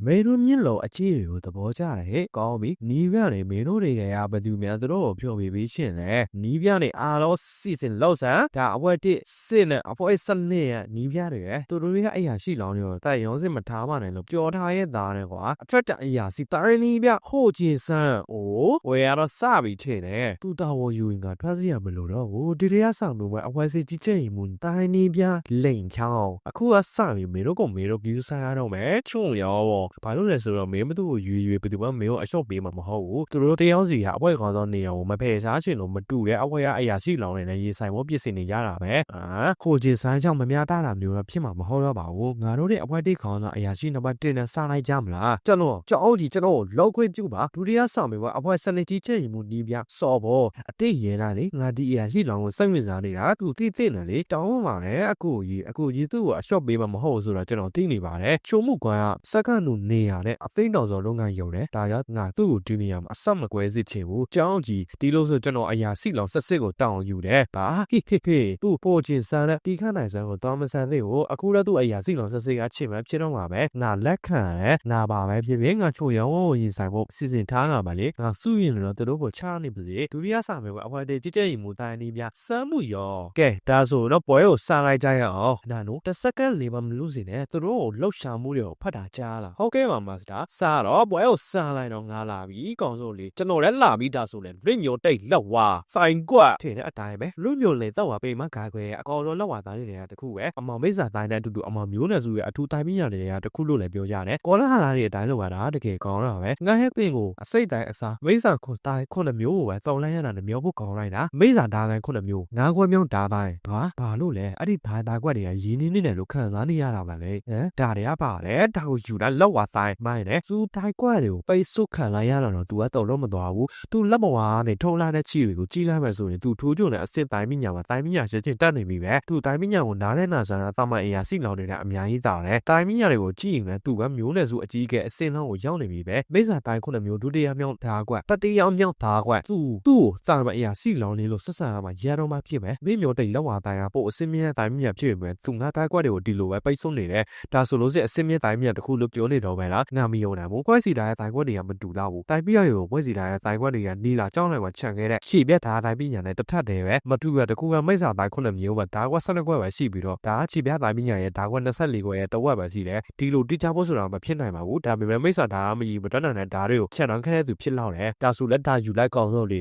မေတို့မြင့်လို့အချီတွေကိုသဘောကျတယ်ဟဲ့ကောင်းပြီနီးပြနေမေတို့တွေကဘယ်သူများသူတို့ကိုဖြောပြီးပြီးရှင်လဲနီးပြနေအားလုံးစီစဉ်လောက်စမ်းဒါအပွဲတစ်စစ်နဲ့အပွဲစနေရနီးပြတွေရဲ့သူတို့တွေကအရာရှိလောင်းတွေကိုတိုက်ရုံးစင်မထားပါနဲ့လို့ကြော်ထားရဲ့သားနဲ့ကွာအထက်တအရာစီတာရင်းကြီးပြဟိုကျင်ဆန်းအိုးဝယ်ရတော့စပြီထင်တယ်သူတော်ဝယူရင်ကထွက်စီရမလို့တော့ဟိုဒီရဆောင်လို့ပဲအဝဲစီကြီးချက်ရင်မူတိုင်းနေပြလိန်ချောင်းအခုကစပြီမေတို့ကမေတို့ view ဆိုင်ရတော့မယ်ချုံရောဘာလို့လဲဆိုတော့မေမသူ့ကိုယူဘယ်သူမှမေကိုအလျှော့ပေးမှာမဟုတ်ဘူးသူတို့တယောက်စီကအဝဲကောင်စောနေအောင်မဖယ်စားချင်လို့မတူတဲ့အဝဲကအရာရှိလောင်းနေရေဆိုင်ဖို့ပြစ်စင်နေကြတာပဲခိုကျင်ဆိုင်ချောင်းမများတာမျိုးတော့ဖြစ်မှာမဟုတ်တော့ပါဘူးငါတို့တဲ့အဝဲတိတ်ခေါင်းစောအရာရှိနံပါတ်1နဲ့စလိုက်ကြမလားကျွန်တော်ကြောက်အောင်ကြီးကျွန်တော်လောက်ခွင့်ပြုပါဒုတိယဆောင်မေကအဖွဲစနေကြီးချက်ရင်မူနီးပြစော်ဘောအတိတ်ရဲလာလေငါဒီအရာရှိလောင်ကိုစိတ်ဝင်စားနေတာသူသိသိနေလေတောင်းပါနဲ့အကိုကြီးသူ့ကိုအလျှော့ပေးမှာမဟုတ်ဆိုတော့ကျွန်တော်သိနေပါတယ်ချုံမှုကွာစက္ကန့်လိုနေရတဲ့အသိတော်စောလုံးကယုံတယ်ဒါကြောင့်ငါသူ့ကိုဒီနေရာမှာအဆက်မကွဲစစ်ချင်ဘူးကြောင်းကြီးဒီလို့ဆိုကျွန်တော်အရာရှိလောင်ဆက်စစ်ကိုတောင်းယူတယ်ဘာဟိသူ့ပိုချင်းစမ်းတဲ့တီခန့်နိုင်စမ်းကိုတော်မဆန်သေးကိုအခုတော့သူ့အရာရှိလောင်ဆက်စစ်ကချစ်မှဖြစ်တော့မှာပဲငါလက်ခံတယ်ငါပါပဲဖြစ်ဖြစ်ငါချိုရောင်းရင်ဆိုင်ဖို့စီစဉ်ထားတာပါလေငါစုရင်တော့သူတို့ကိုချနေပါစေဒုတိယဆောင်မယ်ကအဖွဲတေးကြည်ကြည်ရင်မူတိုင်းနေပြစမ်းမှုရောကဲဒါဆိုတော့ပွဲကိုစလိုက်ကြရအောင်ဒါနို့တစ်စက္ကန့်လေးမမလို့စင်နဲ့သူတို့ကိုလှုပ်ရှားမှုတွေကိုဖတ်တာကြားလာဟုတ်ကဲ့ပါမစတာစတော့ပွဲကိုစလိုက်တော့ငါလာပြီကောင်စိုးလေးကျွန်တော်လည်းလာပြီးဒါဆိုလဲလွင့်မျိုးတိတ်လောက်ဝါဆိုင်ကွက်ထင်တဲ့အတိုင်းပဲလွင့်မျိုးလေတော့ဝါပေးမကာခွဲအကောင်တော့လောက်ဝါသားတွေကတခုပဲအမောင်မိစ္ဆာတိုင်းတဲ့အတူတူအမောင်မျိုးနဲ့စုရဲ့အထူးတိုင်းပညာတွေကတခုလို့လည်းပြောကြတယ်ကောလာဟာလာတွေအတိုင်းလောက်ပါတာတကယ်ကောင်းတာပဲငါဟဲ့ပင်ကိုအစိတ်တိုင်းအစားမိစ္ဆာခွန်တိုင်းခုနှစ်မျိုးကိုပဲသုံးလိုက်ရတာနဲ့မျိုးဖို့ကောင်းလိုက်တာမိစ္ဆာဓာတိုင်းခုနှစ်မျိုးငါးခွဲမြောင်းဓာတိုင်းဘာလို့လဲအဲ့ဒီဘာသာကွက်တွေကရင်းနှီးနေတယ်လို့ခံစားနေရတာပါလေဒါတွေကပါလေဒါကိုယူတာလောက်ဝါဆိုင်မိုင်းနဲ့သူတိုင်းကွက်တွေကိုပိတ်ဆုတ်ခံလိုက်ရတော့ तू ကတော်လို့မသွားဘူး तू လက်မဝါနဲ့ထုံလာတဲ့ချီတွေကိုကြီးလိုက်မယ်ဆိုရင် तू ထိုးကြုံတဲ့အစစ်တိုင်းပညာမှာတိုင်းပညာရှင်းချင်းတက်နေပြီပဲ तू တိုင်းပညာကိုနားနဲ့နာဆန်တာသာမန်အရာစီလောင်နေတဲ့အများကြီးတာလေတိုင်းပညာတွေကိုကြည့်ရင်လည်း तू ကမျိုးနဲ့စုအကြီးကအစင်လောက်ကိုရောက်နေပြီပဲမိစ္ဆာတိုင်းခုနှစ်မျိုးဒုတိယမြောက်ဓာကွက်တတိယမြောက်ဓာကွက်သူ့ကိုစာမအရာစီလောင်နေလို့ဆက်ဆံရမှာရတော့မှဖြစ်မယ်မိမျိုးတိတ်လောက်ဝါတိုင်းကပို့အစင်းမြဲတိုင်းပညာဖြစ်ပြီပဲသူငါတိုင်းကွက်တွေကိုဒီလိုပဲပိတ်ဆို့နေတယ်ဒါဆိုလို့စစ်အစင်းမြဲတိုင်းပညာတစ်ခုလို့ပြောနေတော့ပဲလားငါမယုံနိုင်ဘူးကွက်စီတိုင်းတိုင်းကွက်တွေကမတူတော့ဘူးတိုင်းပညာတွေကိုပွဲစီတိုင်းတိုင်းကွက်တွေကနီလာကြောင်းလိုက်မှခြံခဲ့တဲ့ခြေပြက်ဓာတိုင်းပညာနဲ့တစ်ထပ်တယ်ပဲမတူရတကူကမိစ္ဆာတိုင်းခုနှစ်မျိုးပဲဓာကွက်12ကွက်ပဲရှိပြီးတော့ဒါခြေပြက်တိုင်းပညာရဲ့ဓာကွက်24ကွက်ရဲ့တဝက်ပဲရှိတယ်ဒီလိုတိကျဖို့ဆိုတာမဖြစ်နိုင်ပါဘူးဒါပေမဲ့မိစ္ဆာဓာမကြီးမတတ်နိုင်တဲ့ဓာတွေကိုခြံနှောင်းခဲ့တဲ့သူဖြစ်လောက်တယ်ဒါဆိုလက်ဓာယူလိုက်ကောင်းဆုံးလ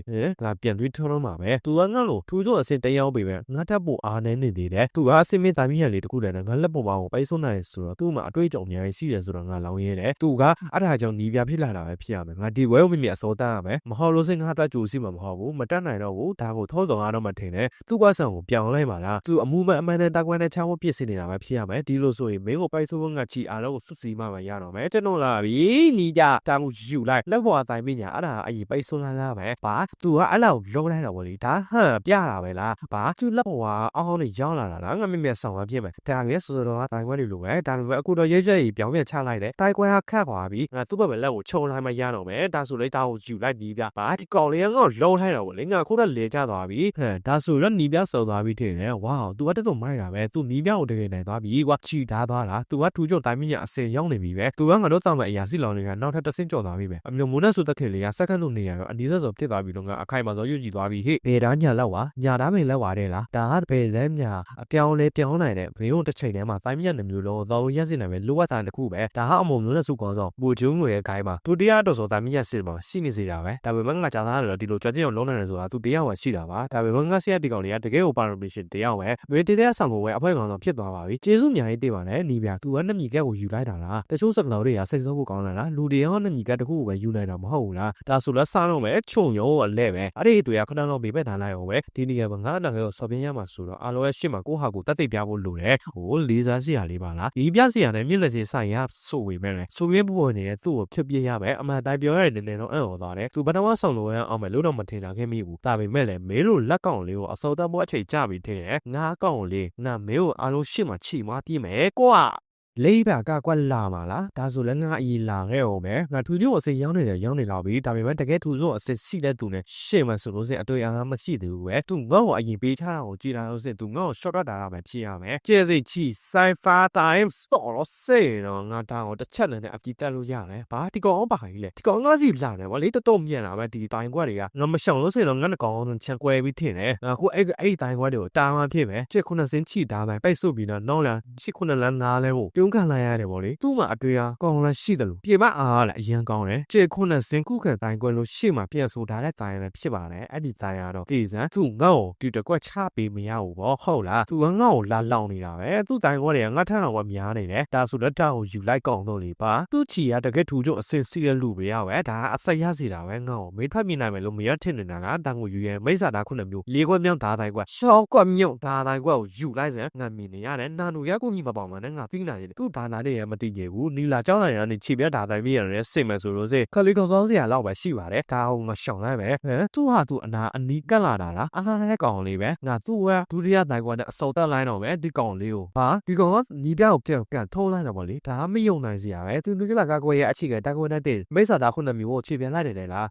ေငါပြန်ပြီးထုံးတော့မှာပဲသူကငါ့လိုထူးချို့အစင်တယောက်ပဲငါတက်ဖို့အားနေနေသေးတယ်သူကအစင်မင်းတိုင်းပညာလေးတခုတည်းနဲ့ငါလက်ပေါ်ပါကိုပိတ်ဆို့နိုင်ဆိုတော့သူ့မှာအတွေ့အကြုံအများကြီးရှိတယ်ဆိုတော့ငါလောင်းရဲတယ်သူကအဲ့ဒါကြောင့်ညီပြဖြစ်လာတာပဲဖြစ်ရမယ်ငါဒီဝဲကိုမိမိအစောတန်းရမယ်မဟုတ်လို့စင်ငါတက်ကြိုစီမှာမဟုတ်ဘူးမတက်နိုင်တော့ဘူးဒါကိုထောဆောင်ရတော့မှထင်တယ်သူ့ဘဆန်ကိုပြောင်းလိုက်ပါလားသူအမှုမဲ့အမှန်တန်တက်ကွန်းနဲ့ချောင်းပြစ်စင်နေတာပဲဖြစ်ရမယ်ဒီလိုဆိုရင်မင်းကိုပိုက်ဆိုးငါချီအားလုံးကိုစွတ်စီမှပဲရတော့မယ်ကျွန်တော်လာပြီညီ နီးကြတောင်ယူလိုက်လက်ပေါ်အတိုင်းပညာအဲ့ဒါအရင်ပိတ်ဆိုးလာပဲဘာသူကအဲ့လောက်လုံးလိုက်တော့ဗောလေဒါဟန်ပြတာပဲလားဘာသူလက်ပေါ်ကအောင်းနေရောင်းလာတာလားငါမြင်ဆောင်ဖြစ်မယ်ဒါလည်းစောစောတော့တိုင်ခွဲတွေလိုပဲဒါပေမဲ့အခုတော့ရဲရဲကြီးပြောင်းပြန်ချလိုက်တယ်တိုင်ခွဲကခတ်သွားပြီငါသူ့ဘက်ပဲလက်ကိုခြုံလိုက်မှရတော့မယ်ဒါဆိုလေဒါကိုယူလိုက်ပြီးပြဘာဒီကောင်လေးကငါ့ကိုလုံးထိုင်းတော့ဗောလေငါခုတော့လေကျသွားပြီဟဲ့ဒါဆိုတော့နီးပြဆော်သွားပြီထင်တယ်ဝါသူကတက်တော့မိုက်တာပဲသူနီးပြကိုတကယ်နိုင်သွားပြီကွာချီထားသွားတာသူကထူချုပ်တိုင်းမြညာအစင်ရောက်နေပြီပဲသူကငါတို့တောင်းမဲ့အရာစီလောင်တွေကနောက်ထပ်တစ်ဆင့်ကြော်သွားပြီပဲအမျိုးမိုးနဲ့ဆိုတက်ခေလေးကစက္ကန့်လို့နေရတော့အနီးဆက်ဆိုဖြစ်သွားပြီတော့ငါအခိုင်မှာဆိုရွကြည့်သွားပြီဟေ့ဘယ်သားညာလောက်ဝါညာသားမင်းလောက်ဝါတဲ့လားဒါကဘယ်လဲညာအပြောင်းလဲပြောင်းနိုင်တဲ့ဘေးုံတစ်ချိန်ထဲမှာတိုင်းမြညာမျိုးလုံးသောရက်စင်နိုင်ပဲလိုအပ်တာတစ်ခုပဲဒါဟာအမုံမျိုးနဲ့စုကောင်းဆောင်ပူကျုံးငွေရဲ့ခိုင်းမှာသူတရားတော်ဆိုတိုင်းမြညာစစ်မှာရှိနေစေတာပဲဒါပေမဲ့ငါကြာသားတယ်ဒီလိုကြွကြင်အောင်လုံးနိုင်တယ်ဆိုတာသူတရားဝရှိတာပါဒါပေမဲ့ငါဆရာဒီကောင်တွေကတကယ်ကိုပါရမီရှင်တရားပဲဝေတတရားဆောင်ကိုပဲအဖွဲ့ကောင်ဆောင်ဖြစ်သွားပါပြီကျေးဇူးညာရေးတေးပါနဲ့နီးပြသူကနှမြီကက်ကိုယူလိုက်တာလားတချို့စကလောတွေကစိတ်ဆိုးဖို့ကောင်းလာလားလူတွေရောနှမြီကက်တခုကိုပဲယူနိုင်တာမဟုတ်ဘူးလားဒါဆိုလဲစားတော့မယ်ခြုံရောအလဲပဲအဲ့ဒီတွေကခဏတော့ဘေးဘက်ထားလိုက်အောင်ပဲဒီနေရာမှာငါအနာကိုစော်ပြင်းရမှာဆိုတော့အားလုံးရဲ့ရှေ့မှာကိုဟာကိုတက်သိပြဖို့လိုတယ်ဟိုလေးစားစရာလေးပါလားဒီပြစရာနဲ့မြင့်လက်ချင်းဆိုင်ရဆိုဝေမဲ့လေဆိုရင်းပေါ်နေတဲ့သူ့ကိုဖြစ်ပြရမယ်အမှန်တိုင်းပြောရတဲ့နည်းနည်းတော့အံ့ဩသွားတယ်သူပထမဆောင်လို့ရအောင်မယ်လို့တော့မထင်တာခဲ့မိဘူးဒါပေမဲ့လည်းမင်းတို့လက်ကောင်လေးကိုအစောတတ်ဖို့အချိန်ကြပြီထင်ရဲ့ငါကောင်လေးငါမင်းကိုအားလုံးရှေ့မှာချီမွားပြေးမယ်ကွာလေးပါကကွက်လာမှာလားဒါဆိုလည်းငါအီလာခဲ့အောင်ပဲငါထူချုပ်အစိမ်းရောင်းနေတယ်ရောင်းနေတော့ပြီဒါပေမဲ့တကယ်ထူချုပ်အစစ်ရှိတဲ့သူနဲ့ရှေ့မှာဆိုလို့စင်အတွေ့အကြုံမရှိသေးဘူးပဲသူငေါ့ကိုအရင်ပေးချတာကိုကြည်လာလို့စင်သူငေါ့ကို short တာပဲဖြစ်ရမယ်ကျေစိတ်ချီ Cypher Times တော့စေတော့ငါတောင်းကိုတစ်ချက်နဲ့အပြည့်တက်လို့ရတယ်ဘာဒီကောင်အောင်ပါကြီးလေဒီကောင်ငါစီလာတယ်ဗောလေတော်မြင်လာပဲဒီတိုင်းခွက်တွေကငါမရှောင်လို့စင်တော့ငါနှကောင်ချန်ကွဲပြီးထင်တယ်အခုအဲ့တိုင်းခွက်တွေကိုတာမှဖြစ်မယ်ချက်ခုနှစ်စင်းချီထားမယ်ပိတ်ဆို့ပြီးတော့နောက်လာချစ်ခုနှစ်လမ်းနားလဲဖို့ပြုံးခံလိုက်ရတယ်ဗောလေသူ့မှာအတွေ့အကောင်းလည်းရှိတယ်လို့ပြေမအားလည်းအရင်ကောင်းတယ်ချက်ခုနှစ်စင်းခုခံတိုင်းခွက်လို့ရှေ့မှာပြည့်ဆိုထားတဲ့တိုင်းပဲဖြစ်ပါတယ်အဲ့ဒီတိုင်းကတော့ဒီစမ်းသူ့ငါ့ကိုဒီတကွက်ချပေးမရဘူးဗောဟုတ်လားသူကငါ့ကိုလာလောင်နေတာပဲသူ့တိုင်းခွက်တွေကငါထန်းအောင်များနေတယ်ဒါဆိုတော့တောက်ကိုယူလိုက်ကောင်းတော့လေပါသူ့ချီကတကယ်ထူချုပ်အစင်စီတဲ့လူပဲရပဲဒါအဆက်ရစီတာပဲငါ့ကိုမေးထွက်မြင်နိုင်မယ်လို့မရထင်နေတာကတန်ကိုယူရဲမိစ္ဆာသားခုနှစ်မျိုးလေးခွက်မြောင်းဓာတိုင်းခွက်ရှောက်ကွက်မြုံဓာတိုင်းခွက်ကိုယူလိုက်စမ်းငါမြင်နေရတယ်နာနူရက်ကိုညီမပေါမှနဲ့ငါသိနေတယ်သူ့ဓာနာတွေရမသိကြဘူးနီလာကျောင်းတိုင်းကနေခြေပြဓာတိုင်းပြရတယ်စိတ်မဲ့ဆိုလို့စေခလီကောင်စောစရာလောက်ပဲရှိပါတယ်ဒါဟုတ်ငါရှောင်လိုက်ပဲဟဲ့သူ့ဟာသူအနာအနီးကတ်လာတာလားအားနဲ့ကောင်လေးပဲငါသူ့ကဒုတိယတိုင်းခွက်နဲ့အစောတက်လိုက်တော့ပဲဒီကောင်လေးကိုဟာဒီကောင်ကညီပြကိုပြောက်ကန်ထုံးလိုက်တော့ဗောလေဒါမယုံနိုင်စရာပဲသူလူကလာကကွယ်ရဲ့အခြေခံတက်ခွက်နဲ့တဲ့မိစ္ဆာသားခုနှစ်မျိုးကိုခြေပြန်လိုက်တယ်လား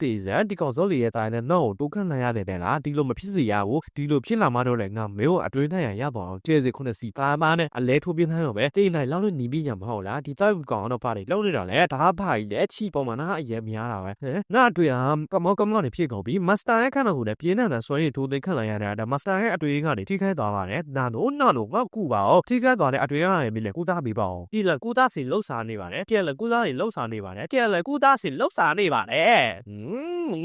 တေးစံဒီကောင်စောလီရဲ့တိုင်းနဲ့တော့တိုးခန့်လိုက်ရတယ်လားဒီလိုမဖြစ်စီရဘူးဒီလိုဖြစ်လာမှတော့လေငါမေကိုအတွင်းထိုင်ရတော့အောင်ကျေစီခုနှစ်စီသားမနဲ့အလဲထိုးပြင်းထားရောပဲတေးနိုင်လောက်လို့ညီပြညာမဟုတ်လားဒီတိုက်ကောင်တော့ပါတယ်လုံးနေတာလေဒါဖာကြီးလေချီပေါ်မှာနာအရင်များတာပဲဟဲ့ငါအတွေ့အကမောကမောနေဖြစ်ကုန်ပြီမစတာရဲ့ခန့်တော်ကိုလည်းပြင်းနေတာဆွဲရထိုးသိခန့်လိုက်ရတာဒါမစတာရဲ့အတွေ့အကြုံကနေထိခိုက်သွားပါတယ်နာတို့ငါကူပါအောင်ထိခိုက်သွားတဲ့အတွေ့အကြုံရပြီလေကူသားပေးပါအောင်ဒီလေကူသားစီလှုပ်ရှားနေပါတယ်တဲ့လေကူသားစီလှုပ်ရှားနေပါတယ်တဲ့လေကူသားစီလှုပ်ရှားနေပါတယ်